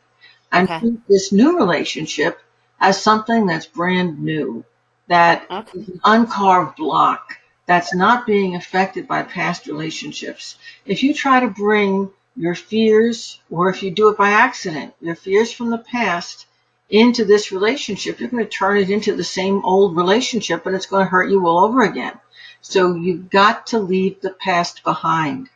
Speaker 2: and treat this new relationship as something that's brand new, that is an uncarved block, that's not being affected by past relationships. If you try to bring your fears, or if you do it by accident, your fears from the past into this relationship, you're going to turn it into the same old relationship, and it's going to hurt you all over again. So you've got to leave the past behind.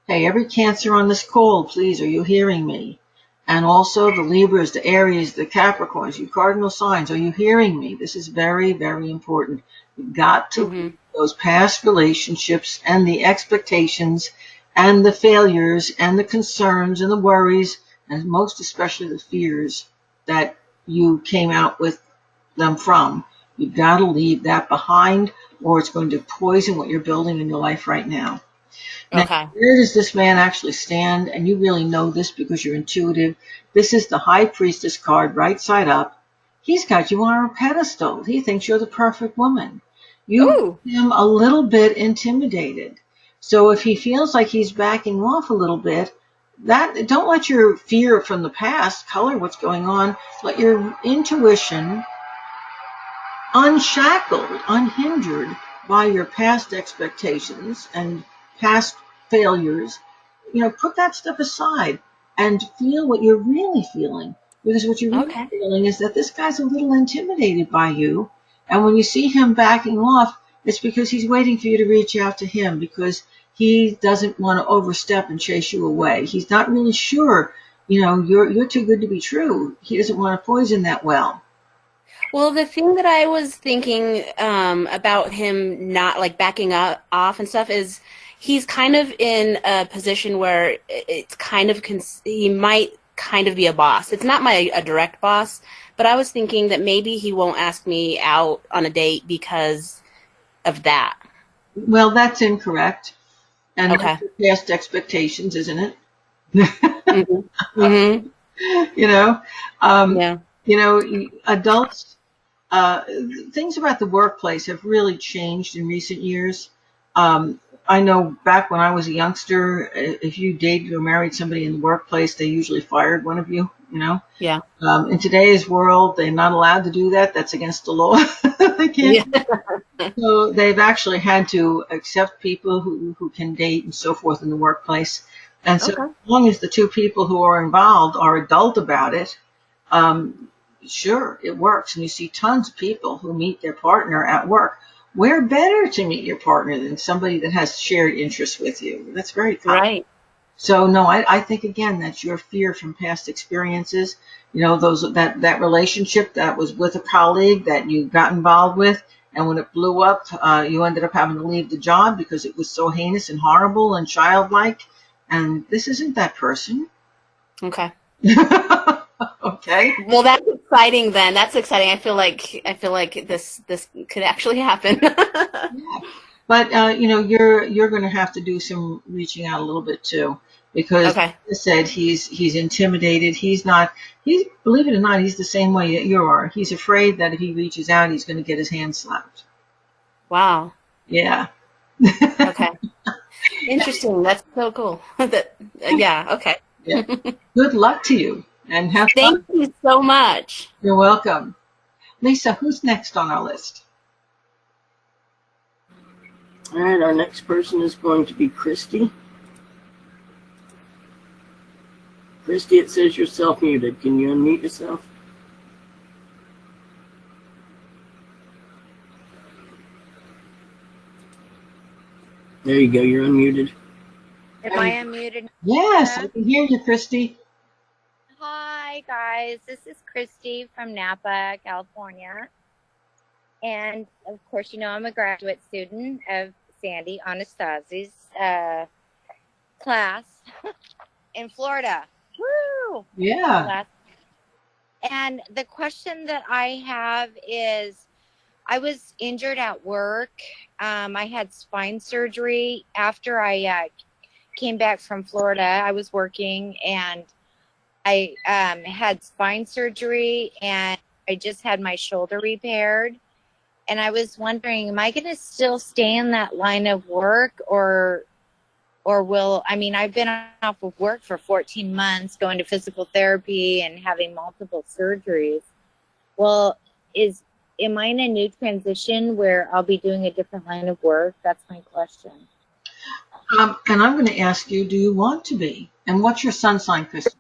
Speaker 2: Hey, every Cancer on this call, please, are you hearing me? And also the Libras, the Aries, the Capricorns, you cardinal signs, are you hearing me? This is very, very important. You've got to leave those past relationships and the expectations and the failures and the concerns and the worries, and most especially the fears that you came out with them from. You've got to leave that behind, or it's going to poison what you're building in your life right now. Now, where does this man actually stand? And you really know this because you're intuitive. This is the High Priestess card, right side up. He's got you on a pedestal. He thinks you're the perfect woman. You make him a little bit intimidated. So if he feels like he's backing off a little bit, don't let your fear from the past color what's going on. Let your intuition, unshackled, unhindered by your past expectations and past failures, put that stuff aside and feel what you're really feeling. Because what you're really feeling is that this guy's a little intimidated by you. And when you see him backing off, it's because he's waiting for you to reach out to him, because he doesn't want to overstep and chase you away. He's not really sure, you're too good to be true. He doesn't want to poison that well.
Speaker 5: Well, the thing that I was thinking about him not like backing off and stuff is he's kind of in a position where it's kind of he might kind of be a boss. It's not a direct boss, but I was thinking that maybe he won't ask me out on a date because of that.
Speaker 2: Well, that's incorrect. And that's your past expectations, isn't it? Adults, things about the workplace have really changed in recent years. I know back when I was a youngster, if you dated or married somebody in the workplace, they usually fired one of you,
Speaker 5: Yeah.
Speaker 2: In today's world, they're not allowed to do that. That's against the law. They can't. Yeah. So they've actually had to accept people who can date and so forth in the workplace. And so
Speaker 5: Okay.
Speaker 2: as long as the two people who are involved are adult about it, sure, it works. And you see tons of people who meet their partner at work. Where better to meet your partner than somebody that has shared interests with you? That's very common.
Speaker 5: Right.
Speaker 2: So no, I think again that's your fear from past experiences. You know, that relationship that was with a colleague that you got involved with, and when it blew up, you ended up having to leave the job because it was so heinous and horrible and childlike. And this isn't that person.
Speaker 5: Okay.
Speaker 2: Okay.
Speaker 5: Well, that's exciting then. That's exciting. I feel like this could actually happen.
Speaker 2: Yeah. But you know, you're going to have to do some reaching out a little bit too, because
Speaker 5: Okay.
Speaker 2: as I said, he's intimidated. He's not. He believe it or not, he's the same way that you are. He's afraid that if he reaches out, he's going to get his hand slapped.
Speaker 5: Wow.
Speaker 2: Yeah.
Speaker 5: Okay. Interesting. That's so cool. Yeah. Okay.
Speaker 2: Yeah. Good luck to you, and have fun.
Speaker 5: Thank you so much.
Speaker 2: You're welcome. Lisa, who's next on our list?
Speaker 3: All right, our next person is going to be Christy. Christy, it says you're self-muted. Can you unmute yourself? There you go. You're unmuted.
Speaker 6: Am I unmuted?
Speaker 2: Yes, I can hear you, Christy.
Speaker 6: Hi, guys. This is Christy from Napa, California. And, of course, you know I'm a graduate student of Sandy Anastasi's class in Florida. Woo!
Speaker 2: Yeah.
Speaker 6: And the question that I have is, I was injured at work. I had spine surgery after I came back from Florida. I was working and I had spine surgery and I just had my shoulder repaired. And I was wondering, am I going to still stay in that line of work or will, I mean, I've been off of work for 14 months going to physical therapy and having multiple surgeries. Well, am I in a new transition where I'll be doing a different line of work? That's my question.
Speaker 2: And I'm going to ask you, do you want to be? And what's your sun sign, Christy?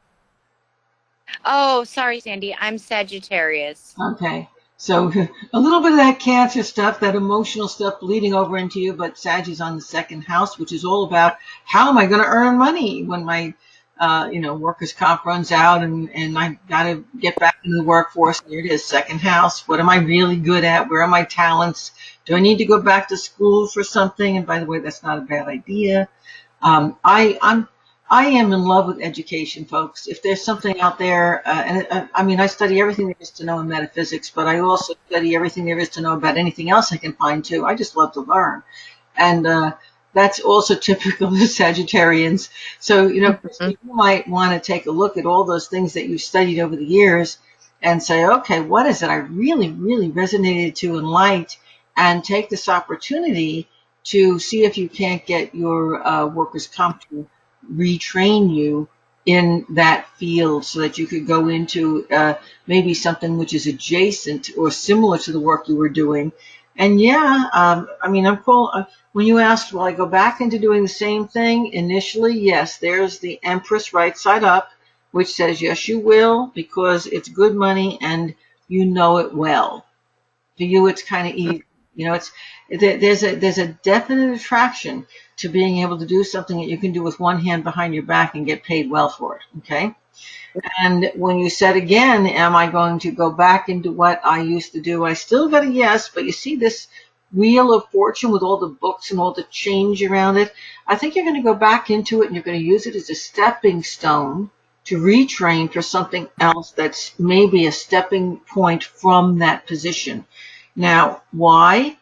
Speaker 6: Oh, sorry, Sandy. I'm Sagittarius.
Speaker 2: Okay. So a little bit of that Cancer stuff, that emotional stuff bleeding over into you, but Sag is on the second house, which is all about how am I going to earn money when my workers' comp runs out and I got to get back into the workforce. Here it is, second house. What am I really good at? Where are my talents? Do I need to go back to school for something? And by the way, that's not a bad idea. I am in love with education, folks. If there's something out there, I mean, I study everything there is to know in metaphysics, but I also study everything there is to know about anything else I can find too. I just love to learn. And that's also typical of Sagittarians. So, you might want to take a look at all those things that you've studied over the years and say, okay, what is it I really, really resonated to and liked, and take this opportunity to see if you can't get your workers' comp to retrain you in that field so that you could go into maybe something which is adjacent or similar to the work you were doing. And I mean, I'm cool. When you asked, will I go back into doing the same thing? Initially, yes, there's the Empress right side up, which says, yes, you will, because it's good money and you know it well. For you, it's kind of easy. There's a definite attraction to being able to do something that you can do with one hand behind your back and get paid well for it. Okay. And when you said again, am I going to go back into what I used to do? I still got a yes, but you see this wheel of fortune with all the books and all the change around it. I think you're going to go back into it and you're going to use it as a stepping stone to retrain for something else that's maybe a stepping point from that position. Now, why?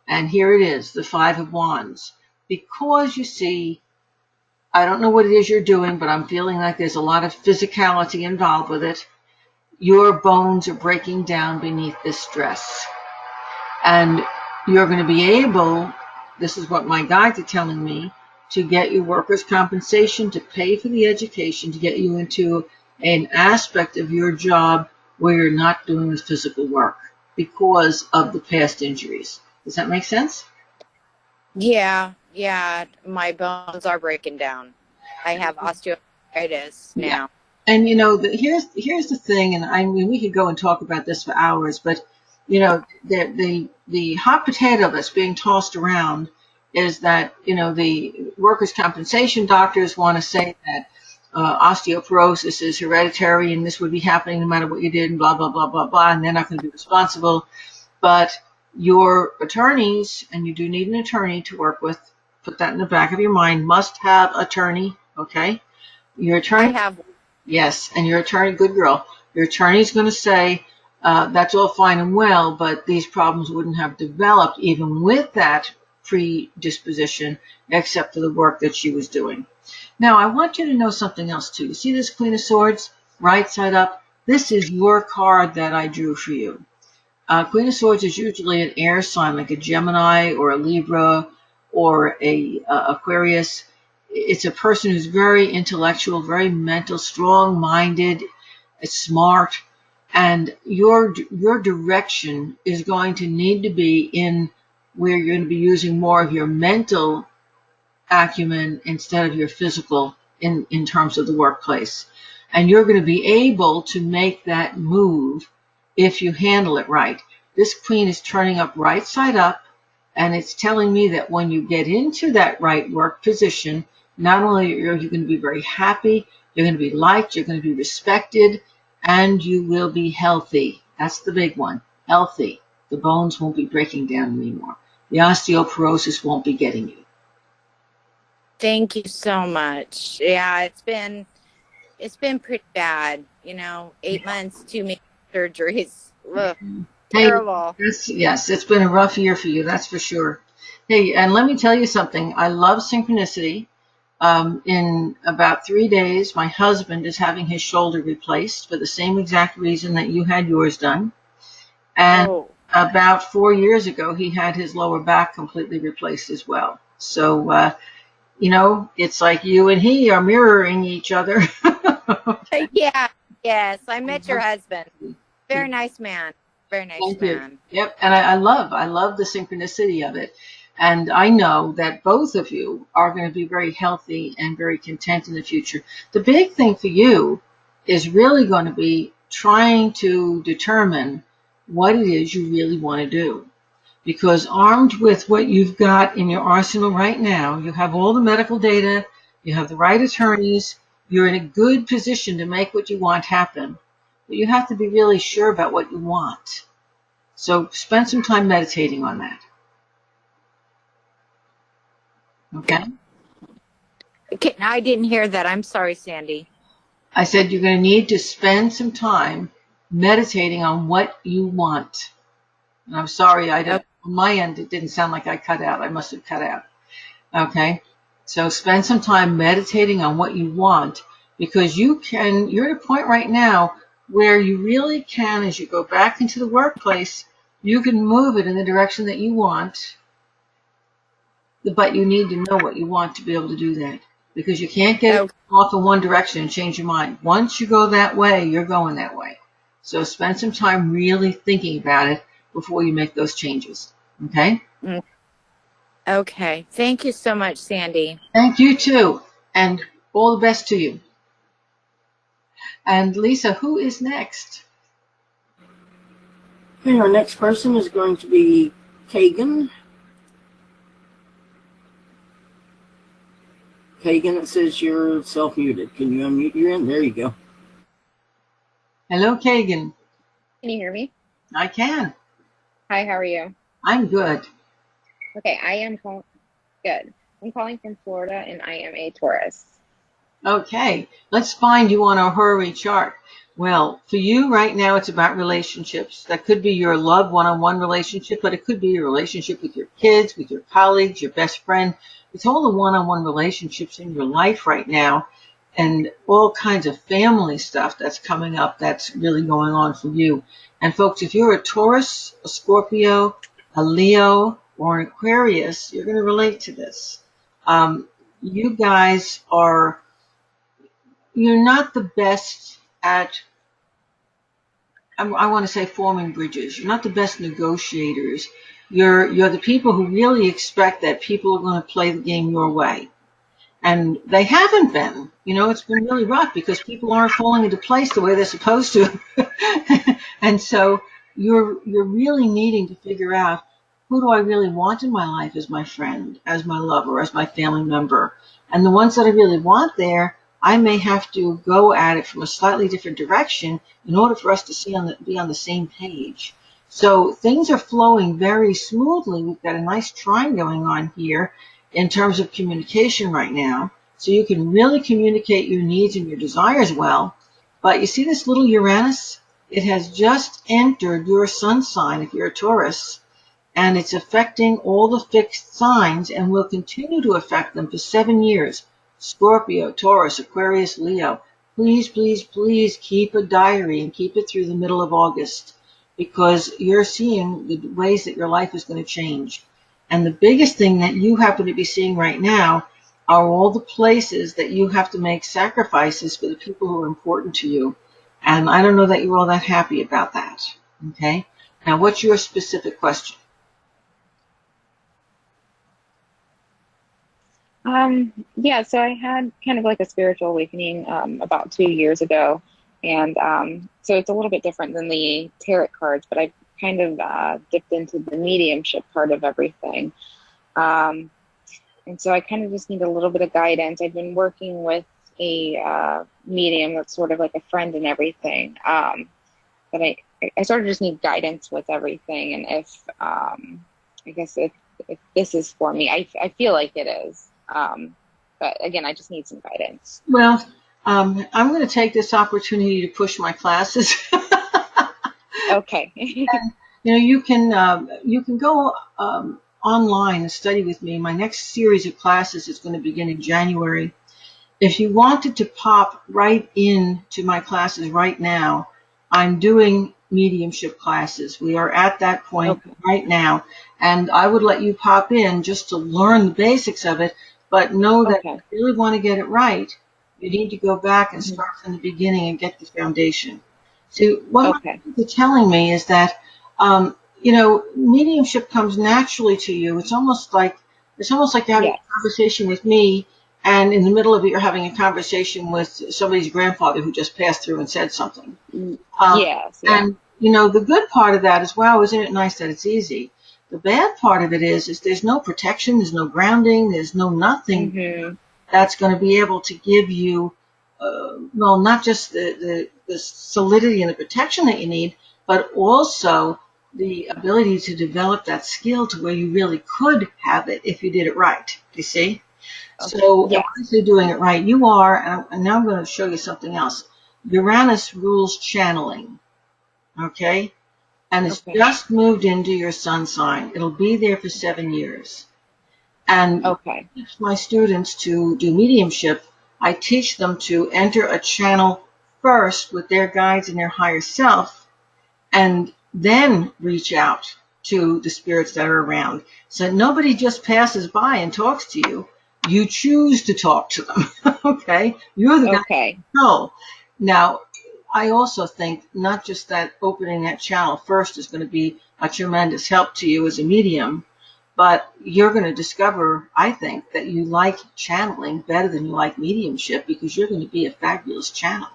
Speaker 2: And here it is, the Five of Wands. Because you see, I don't know what it is you're doing, but I'm feeling like there's a lot of physicality involved with it. Your bones are breaking down beneath this stress. And you're going to be able, this is what my guides are telling me, to get your workers' compensation, to pay for the education, to get you into an aspect of your job where you're not doing the physical work because of the past injuries. Does that make sense?
Speaker 6: Yeah, my bones are breaking down. I have osteoarthritis
Speaker 2: Yeah.
Speaker 6: now.
Speaker 2: And here's the thing, and I mean we could go and talk about this for hours, but the hot potato that's being tossed around is that the workers' compensation doctors want to say that osteoporosis is hereditary and this would be happening no matter what you did and blah blah blah blah blah, and they're not going to be responsible. But your attorneys, and you do need an attorney to work with, put that in the back of your mind, must have attorney, okay? Your
Speaker 6: I
Speaker 2: attorney.
Speaker 6: have.
Speaker 2: Yes, and your attorney, good girl, your attorney's going to say that's all fine and well, but these problems wouldn't have developed even with that predisposition, except for the work that she was doing. Now, I want you to know something else, too. You see this Queen of Swords, right side up? This is your card that I drew for you. Queen of Swords is usually an air sign, like a Gemini or a Libra or a Aquarius. It's a person who's very intellectual, very mental, strong-minded, smart, and your direction is going to need to be in where you're going to be using more of your mental acumen instead of your physical in terms of the workplace. And you're going to be able to make that move if you handle it right. This queen is turning up right side up, and it's telling me that when you get into that right work position, not only are you going to be very happy, you're going to be liked, you're going to be respected, and you will be healthy. That's the big one. Healthy. The bones won't be breaking down anymore. The osteoporosis won't be getting you.
Speaker 6: Thank you so much. Yeah, it's been pretty bad. 8 months, 2 major surgeries. Ugh,
Speaker 2: Hey,
Speaker 6: terrible.
Speaker 2: yes, it's been a rough year for you, that's for sure. Hey, and let me tell you something. I love synchronicity. In about 3 days, my husband is having his shoulder replaced for the same exact reason that you had yours done. And about 4 years ago, he had his lower back completely replaced as well. So, it's like you and he are mirroring each other.
Speaker 6: Yeah, yes. I met your husband. Very nice man. Very nice
Speaker 2: Thank you.
Speaker 6: man.
Speaker 2: Yep, and I love the synchronicity of it. And I know that both of you are going to be very healthy and very content in the future. The big thing for you is really going to be trying to determine what it is you really want to do. Because armed with what you've got in your arsenal right now, you have all the medical data, you have the right attorneys, you're in a good position to make what you want happen. But you have to be really sure about what you want. So spend some time meditating on that. Okay?
Speaker 6: Okay, I didn't hear that. I'm sorry, Sandy.
Speaker 2: I said you're going to need to spend some time meditating on what you want. And I'm sorry, on my end, it didn't sound like I cut out. I must have cut out. Okay? So spend some time meditating on what you want, because you're at a point right now where you really can, as you go back into the workplace, you can move it in the direction that you want, but you need to know what you want to be able to do that, because you can't get off in one direction and change your mind. Once you go that way, you're going that way. So spend some time really thinking about it before you make those changes. Okay?
Speaker 6: Okay. Thank you so much, Sandy.
Speaker 2: Thank you too, and all the best to you. And Lisa, who is next?
Speaker 3: Okay, our next person is going to be Kagan. Kagan, it says you're self-muted. Can you unmute your end? There you go.
Speaker 2: Hello, Kagan.
Speaker 7: Can you hear me?
Speaker 2: I can.
Speaker 7: Hi, how are you?
Speaker 2: I'm good.
Speaker 7: Okay, good. I'm calling from Florida, and I am a Taurus.
Speaker 2: Okay, let's find you on our Hurry chart. Well, for you right now, it's about relationships. That could be your love one-on-one relationship, but it could be your relationship with your kids, with your colleagues, your best friend. It's all the one-on-one relationships in your life right now, and all kinds of family stuff that's coming up that's really going on for you. And folks, if you're a Taurus, a Scorpio, a Leo, or an Aquarius, you're going to relate to this. You guys you're not the best at, I want to say, forming bridges. You're not the best negotiators. You're the people who really expect that people are going to play the game your way. And they haven't been. It's been really rough because people aren't falling into place the way they're supposed to. And so you're really needing to figure out, who do I really want in my life as my friend, as my lover, as my family member? And the ones that I really want there, I may have to go at it from a slightly different direction in order for us to be on the same page. So things are flowing very smoothly. We've got a nice trine going on here in terms of communication right now. So you can really communicate your needs and your desires well. But you see this little Uranus? It has just entered your sun sign if you're a Taurus, and it's affecting all the fixed signs and will continue to affect them for 7 years. Scorpio, Taurus, Aquarius, Leo. Please, please, please keep a diary and keep it through the middle of August, because you're seeing the ways that your life is going to change. And the biggest thing that you happen to be seeing right now are all the places that you have to make sacrifices for the people who are important to you. And I don't know that you're all that happy about that. Okay? Now, what's your specific question?
Speaker 7: Yeah, so I had kind of like a spiritual awakening about 2 years ago. And so it's a little bit different than the tarot cards, but I kind of dipped into the mediumship part of everything. And so I kind of just need a little bit of guidance. I've been working with a medium that's sort of like a friend and everything. But I sort of just need guidance with everything. And if, I guess if this is for me, I feel like it is. But again, I just need some guidance.
Speaker 2: Well, I'm going to take this opportunity to push my classes.
Speaker 7: Okay.
Speaker 2: And, you can go online and study with me. My next series of classes is going to begin in January. If you wanted to pop right into my classes right now, I'm doing mediumship classes. We are at that point right now, and I would let you pop in just to learn the basics of it, but know that if you really want to get it right, you need to go back and start from the beginning and get the foundation. So what you're telling me is that, mediumship comes naturally to you. It's almost like you're having a conversation with me, and in the middle of it, you're having a conversation with somebody's grandfather who just passed through and said something. And, the good part of that is, wow, isn't it nice that it's easy? The bad part of it is there's no protection, there's no grounding, there's no nothing that's going to be able to give you, not just the solidity and the protection that you need, but also the ability to develop that skill to where you really could have it if you did it right. You see? So once you're doing it right, you are, and now I'm going to show you something else. Uranus rules channeling, okay? And it's just moved into your sun sign. It'll be there for 7 years. And I teach my students to do mediumship. I teach them to enter a channel first with their guides and their higher self, and then reach out to the spirits that are around. So nobody just passes by and talks to you. You choose to talk to them, okay? You're the guy who know. Now, I also think not just that opening that channel first is going to be a tremendous help to you as a medium, but you're going to discover, I think, that you like channeling better than you like mediumship, because you're going to be a fabulous channel.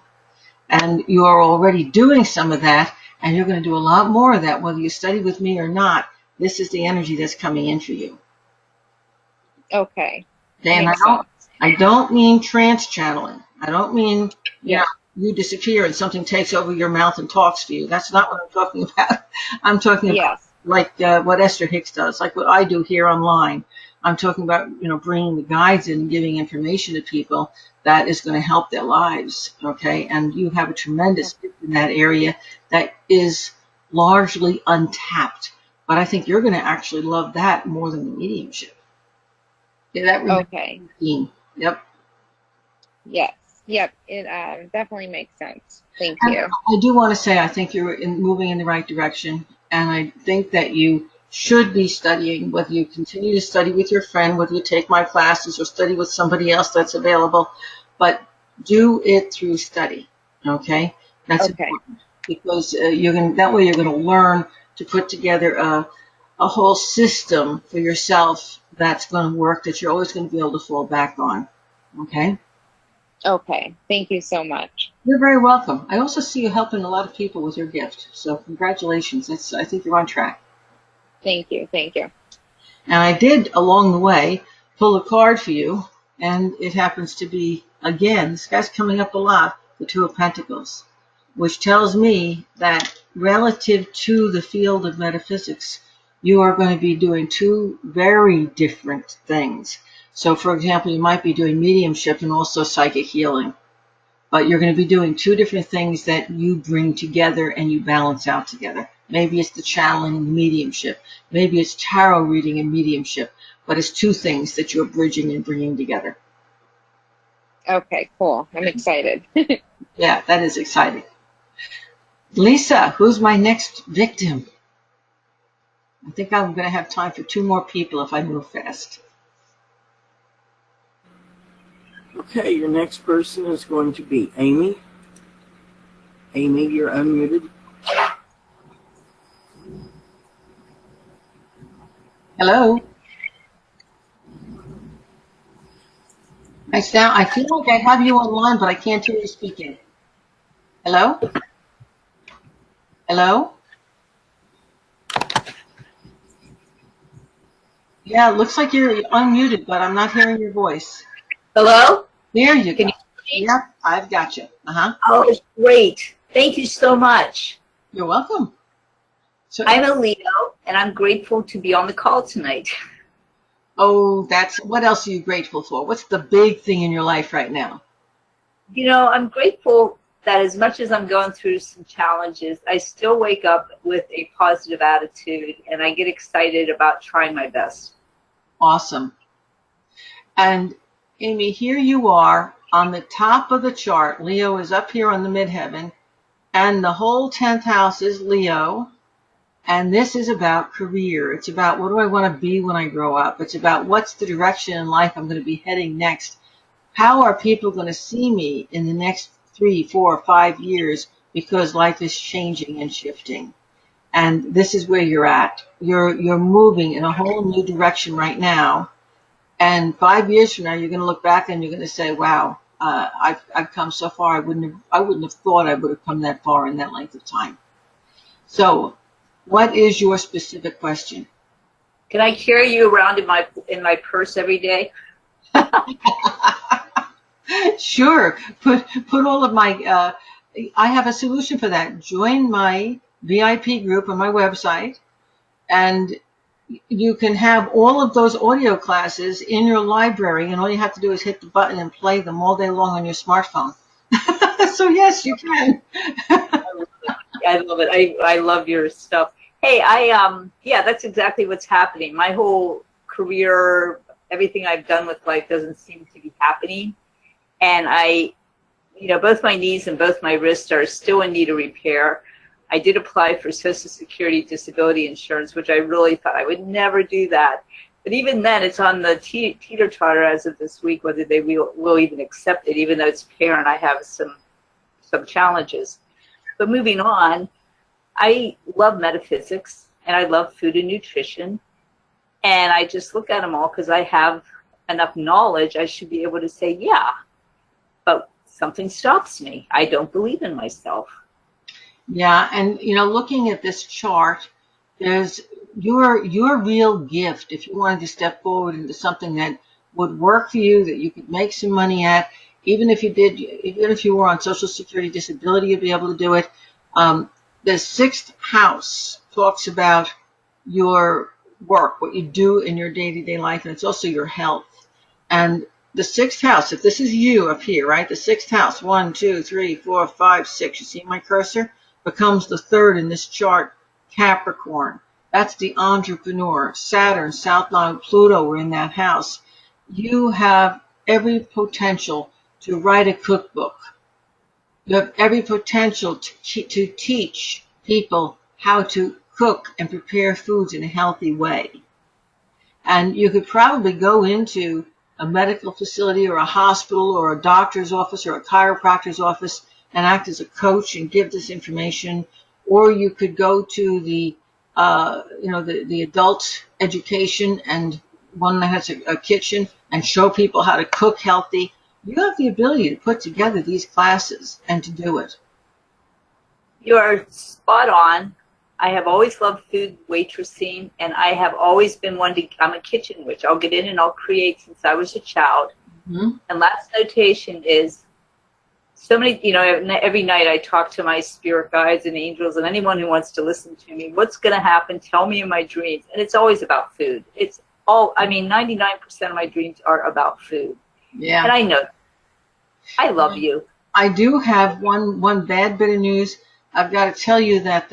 Speaker 2: And you are already doing some of that, and you're going to do a lot more of that, whether you study with me or not. This is the energy that's coming in for you.
Speaker 7: Okay.
Speaker 2: And I don't mean trance channeling. I don't mean you disappear and something takes over your mouth and talks to you. That's not what I'm talking about. I'm talking about like what Esther Hicks does, like what I do here online. I'm talking about, bringing the guides in and giving information to people that is going to help their lives, okay? And you have a tremendous gift in that area that is largely untapped. But I think you're going to actually love that more than the mediumship. Yeah, that remains Yep.
Speaker 7: Yes. Yep. It definitely makes sense. Thank you.
Speaker 2: I do want to say I think you're moving in the right direction, and I think that you should be studying, whether you continue to study with your friend, whether you take my classes or study with somebody else that's available, but do it through study, okay? That's important, because that way you're going to learn to put together a whole system for yourself that's going to work, that you're always going to be able to fall back on. Okay?
Speaker 7: Okay. Thank you so much.
Speaker 2: You're very welcome. I also see you helping a lot of people with your gift. So congratulations. I think you're on track.
Speaker 7: Thank you. Thank you.
Speaker 2: And I did, along the way, pull a card for you, and it happens to be, again, this guy's coming up a lot, the Two of Pentacles, which tells me that relative to the field of metaphysics, you are going to be doing two very different things. So, for example, you might be doing mediumship and also psychic healing. But you're going to be doing two different things that you bring together and you balance out together. Maybe it's the channeling and the mediumship. Maybe it's tarot reading and mediumship. But it's two things that you're bridging and bringing together.
Speaker 7: Okay, cool. I'm excited.
Speaker 2: Yeah, that is exciting. Lisa, who's my next victim? I think I'm going to have time for two more people if I move fast.
Speaker 3: Okay, your next person is going to be Amy. Amy, you're unmuted.
Speaker 2: Hello. I feel like I have you online, but I can't hear you speaking. Hello? Hello? Yeah, it looks like you're unmuted, but I'm not hearing your voice.
Speaker 8: Hello?
Speaker 2: There you
Speaker 8: Can
Speaker 2: go.
Speaker 8: you hear me?
Speaker 2: Yep, I've got you.
Speaker 8: Oh, great. Thank you so much.
Speaker 2: You're welcome. So,
Speaker 8: I'm a Leo, and I'm grateful to be on the call tonight.
Speaker 2: oh, what else are you grateful for? What's the big thing in your life right now?
Speaker 8: You know, I'm grateful that as much as I'm going through some challenges, I still wake up with a positive attitude, and I get excited about trying my best.
Speaker 2: Awesome. And Amy, here you are on the top of the chart. Leo is up here on the midheaven, and the whole 10th house is Leo. And this is about career. It's about what do I want to be when I grow up. It's about what's the direction in life I'm going to be heading next. How are people going to see me in the next 3, 4, 5 years because life is changing and shifting. And this is where you're at. You're moving in a whole new direction right now. And 5 years from now, you're going to look back and you're going to say, wow, I've come so far. I wouldn't have thought I would have come that far in that length of time. So what is your specific question?
Speaker 8: Can I carry you around in my purse every day?
Speaker 2: Sure. Put all of my, I have a solution for that. Join my VIP group on my website, and you can have all of those audio classes in your library, and all you have to do is hit the button and play them all day long on your smartphone. So yes, you can.
Speaker 8: I love it. I love your stuff. Hey, yeah, that's exactly what's happening. My whole career, everything I've done with life doesn't seem to be happening. And both my knees and both my wrists are still in need of repair. I did apply for Social Security disability insurance, which I really thought I would never do that. But even then, it's on the teeter-totter as of this week, whether they will even accept it, even though it's parent, I have some challenges. But moving on, I love metaphysics, and I love food and nutrition. And I just look at them all because I have enough knowledge, I should be able to say, yeah, but something stops me. I don't believe in myself.
Speaker 2: Yeah, and looking at this chart, there's your real gift. If you wanted to step forward into something that would work for you, that you could make some money at, even if you were on Social Security disability, you'd be able to do it. The 6th house talks about your work, what you do in your day-to-day life, and it's also your health. And the 6th house, if this is you up here, right? The 6th house, 1, 2, 3, 4, 5, 6. You see my cursor? Becomes the 3rd in this chart, Capricorn. That's the entrepreneur. Saturn, South Node, Pluto were in that house. You have every potential to write a cookbook. You have every potential to teach people how to cook and prepare foods in a healthy way. And you could probably go into a medical facility or a hospital or a doctor's office or a chiropractor's office and act as a coach and give this information. Or you could go to the adult education and one that has a kitchen and show people how to cook healthy. You have the ability to put together these classes and to do it.
Speaker 8: You are spot on. I have always loved food waitressing, and I have always been one to, I'm a kitchen witch. I'll get in and I'll create since I was a child.
Speaker 2: Mm-hmm.
Speaker 8: And last notation is, so many, you know, every night I talk to my spirit guides and angels and anyone who wants to listen to me. What's going to happen? Tell me in my dreams. And it's always about food. It's all, I mean, 99% of my dreams are about food.
Speaker 2: Yeah.
Speaker 8: And I know. I love you.
Speaker 2: I do have one bad bit of news. I've got to tell you that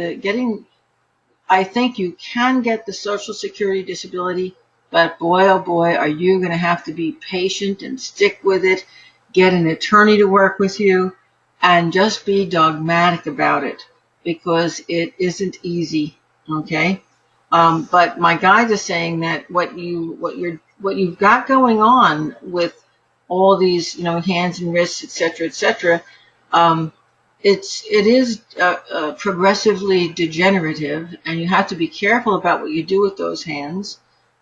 Speaker 2: I think you can get the Social Security disability, but boy, oh boy, are you going to have to be patient and stick with it. Get an attorney to work with you, and just be dogmatic about it, because it isn't easy. Okay, but my guides are saying that what you've got going on with all these, hands and wrists, etc., it is progressively degenerative, and you have to be careful about what you do with those hands.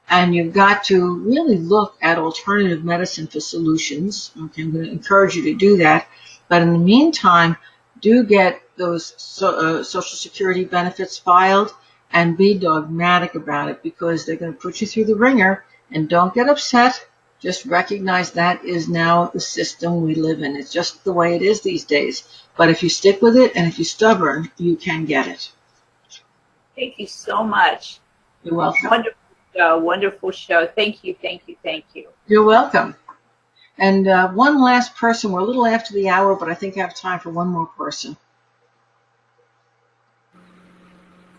Speaker 2: And you've got to really look at alternative medicine for solutions. Okay, I'm going to encourage you to do that. But in the meantime, do get those Social Security benefits filed and be dogmatic about it, because they're going to put you through the ringer. And don't get upset. Just recognize that is now the system we live in. It's just the way it is these days. But if you stick with it and if you're stubborn, you can get it.
Speaker 8: Thank you so much.
Speaker 2: You're welcome.
Speaker 8: Wonderful show. Thank you.
Speaker 2: You're welcome. And one last person. We're a little after the hour, but I think I have time for one more person.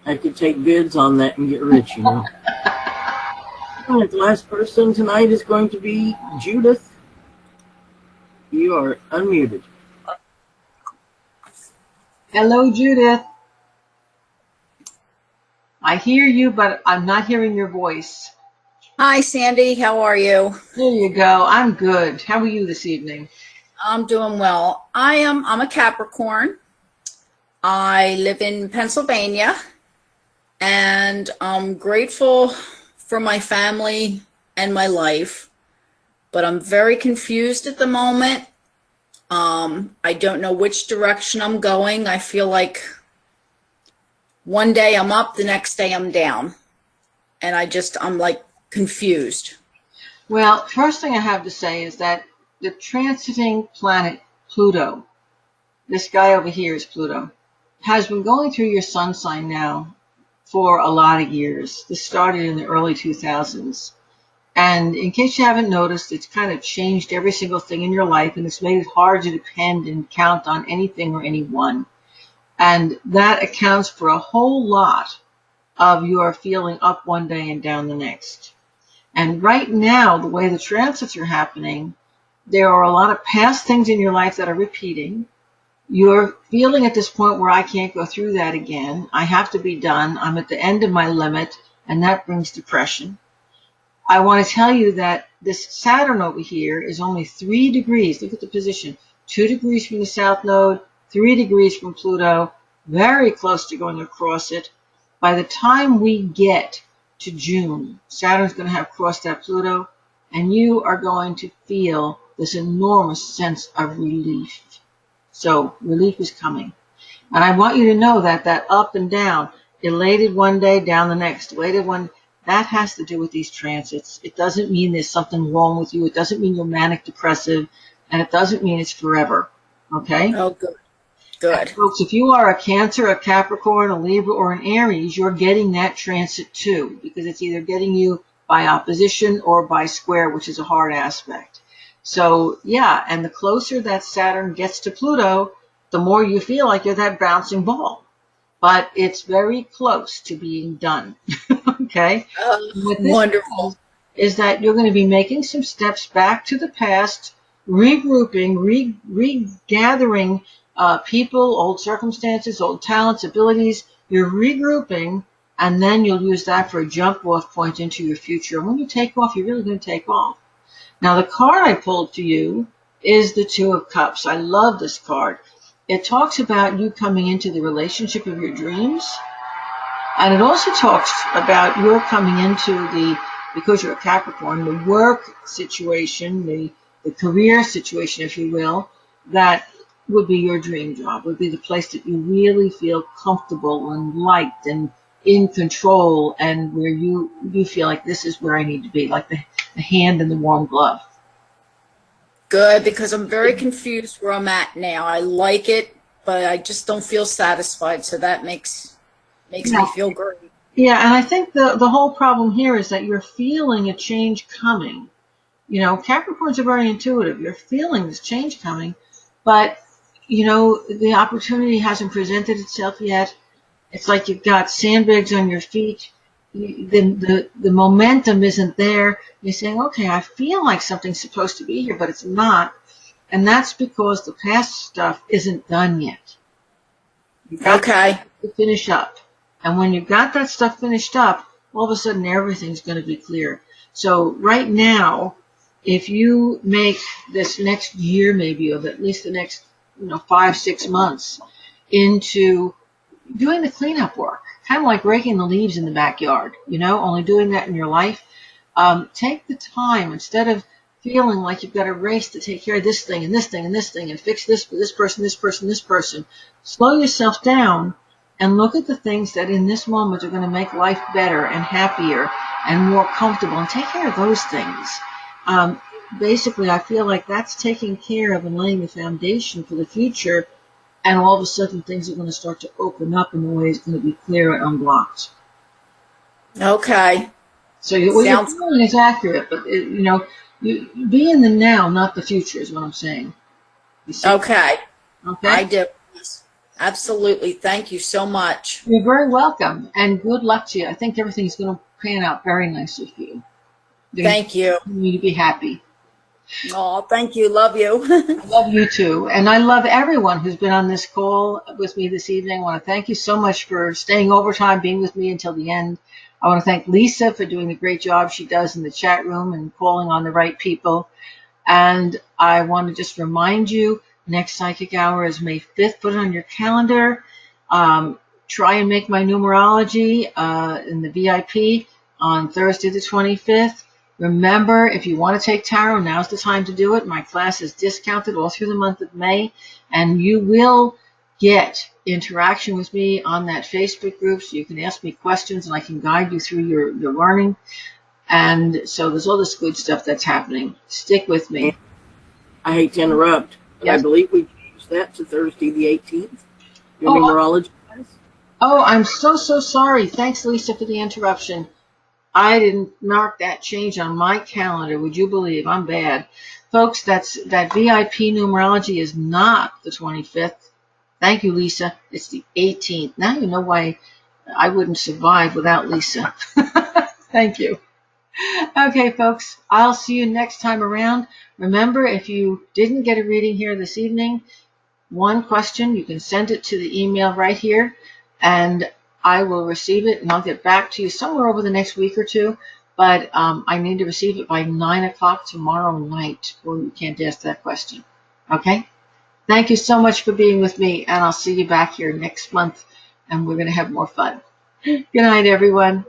Speaker 3: I could take bids on that and get rich, you know. All right, the last person tonight is going to be Judith. You are unmuted.
Speaker 2: Hello, Judith. I hear you, but I'm not hearing your voice.
Speaker 9: Hi, Sandy. How are you?
Speaker 2: There you go. I'm good. How are you this evening?
Speaker 9: I'm doing well. I'm a Capricorn. I live in Pennsylvania, and I'm grateful for my family and my life, but I'm very confused at the moment. I don't know which direction I'm going. I feel like one day I'm up, the next day I'm down. And I'm like confused.
Speaker 2: Well, first thing I have to say is that the transiting planet Pluto, this guy over here is Pluto, has been going through your sun sign now for a lot of years. This started in the early 2000s. And in case you haven't noticed, it's kind of changed every single thing in your life, and it's made it hard to depend and count on anything or anyone. And that accounts for a whole lot of your feeling up one day and down the next. And right now, the way the transits are happening, there are a lot of past things in your life that are repeating. You're feeling at this point where I can't go through that again. I have to be done. I'm at the end of my limit, and that brings depression. I want to tell you that this Saturn over here is only 3 degrees. Look at the position. 2 degrees from the South Node, 3 degrees from Pluto, very close to going across it. By the time we get to June, Saturn's going to have crossed that Pluto, and you are going to feel this enormous sense of relief. So relief is coming. And I want you to know that that up and down, elated one day, down the next, elated one, that has to do with these transits. It doesn't mean there's something wrong with you. It doesn't mean you're manic depressive, and it doesn't mean it's forever. Okay?
Speaker 9: Oh, good. Good.
Speaker 2: And folks, if you are a Cancer, a Capricorn, a Libra, or an Aries, you're getting that transit too, because it's either getting you by opposition or by square, which is a hard aspect. So, yeah, and the closer that Saturn gets to Pluto, the more you feel like you're that bouncing ball. But it's very close to being done. Okay? What this
Speaker 9: Wonderful.
Speaker 2: is that you're going to be making some steps back to the past, regrouping, regathering people, old circumstances, old talents, abilities. You're regrouping, and then you'll use that for a jump-off point into your future. And when you take off, you're really going to take off. Now, the card I pulled for you is the Two of Cups. I love this card. It talks about you coming into the relationship of your dreams. And it also talks about your coming into because you're a Capricorn, the work situation, the the career situation, if you will, that would be your dream job, would be the place that you really feel comfortable and liked and in control, and where you feel like this is where I need to be, like the hand in the warm glove.
Speaker 9: Good, because I'm very confused where I'm at now. I like it, but I just don't feel satisfied. So that makes me feel great.
Speaker 2: Yeah, and I think the whole problem here is that you're feeling a change coming. You know, Capricorns are very intuitive. You're feeling this change coming, but, you know, the opportunity hasn't presented itself yet. It's like you've got sandbags on your feet. The momentum isn't there. You're saying, okay, I feel like something's supposed to be here, but it's not. And that's because the past stuff isn't done yet. You've got to finish up. And when you've got that stuff finished up, all of a sudden everything's going to be clear. So right now, if you make this next year, maybe, or at least the next 5-6 months, into doing the cleanup work, kind of like raking the leaves in the backyard, only doing that in your life. Take the time, instead of feeling like you've got a race to take care of this thing and this thing and this thing and fix this for this person, this person, this person. Slow yourself down and look at the things that in this moment are going to make life better and happier and more comfortable, and take care of those things. Basically, I feel like that's taking care of and laying the foundation for the future, and all of a sudden things are going to start to open up in a way it's going to be clear and unblocked.
Speaker 9: Okay.
Speaker 2: So what you're feeling is accurate, but you be in the now, not the future, is what I'm saying. You see?
Speaker 9: Okay.
Speaker 2: Okay.
Speaker 9: I do. Absolutely. Thank you so much.
Speaker 2: You're very welcome, and good luck to you. I think everything's going to pan out very nicely for you.
Speaker 9: Thank you.
Speaker 2: You need to be happy.
Speaker 9: Oh, thank you. Love you.
Speaker 2: I love you too. And I love everyone who's been on this call with me this evening. I want to thank you so much for staying overtime, being with me until the end. I want to thank Lisa for doing the great job she does in the chat room and calling on the right people. And I want to just remind you, next Psychic Hour is May 5th. Put it on your calendar. Try and make my numerology in the VIP on Thursday the 25th. Remember, if you want to take tarot, now's the time to do it. My class is discounted all through the month of May, and you will get interaction with me on that Facebook group, so you can ask me questions and I can guide you through your learning. And so there's all this good stuff that's happening. Stick with me.
Speaker 3: I hate to interrupt, but yes. I believe we changed that to Thursday the 18th. Your numerology class.
Speaker 2: Oh, I'm so sorry. Thanks, Lisa, for the interruption. I didn't mark that change on my calendar. Would you believe? I'm bad. Folks, that VIP numerology is not the 25th. Thank you, Lisa. It's the 18th. Now you know why I wouldn't survive without Lisa. Thank you. Okay, folks, I'll see you next time around. Remember, if you didn't get a reading here this evening, one question, you can send it to the email right here, and I will receive it, and I'll get back to you somewhere over the next week or two, but I need to receive it by 9 o'clock tomorrow night, or you can't ask that question. Okay? Thank you so much for being with me, and I'll see you back here next month, and we're going to have more fun. Good night, everyone.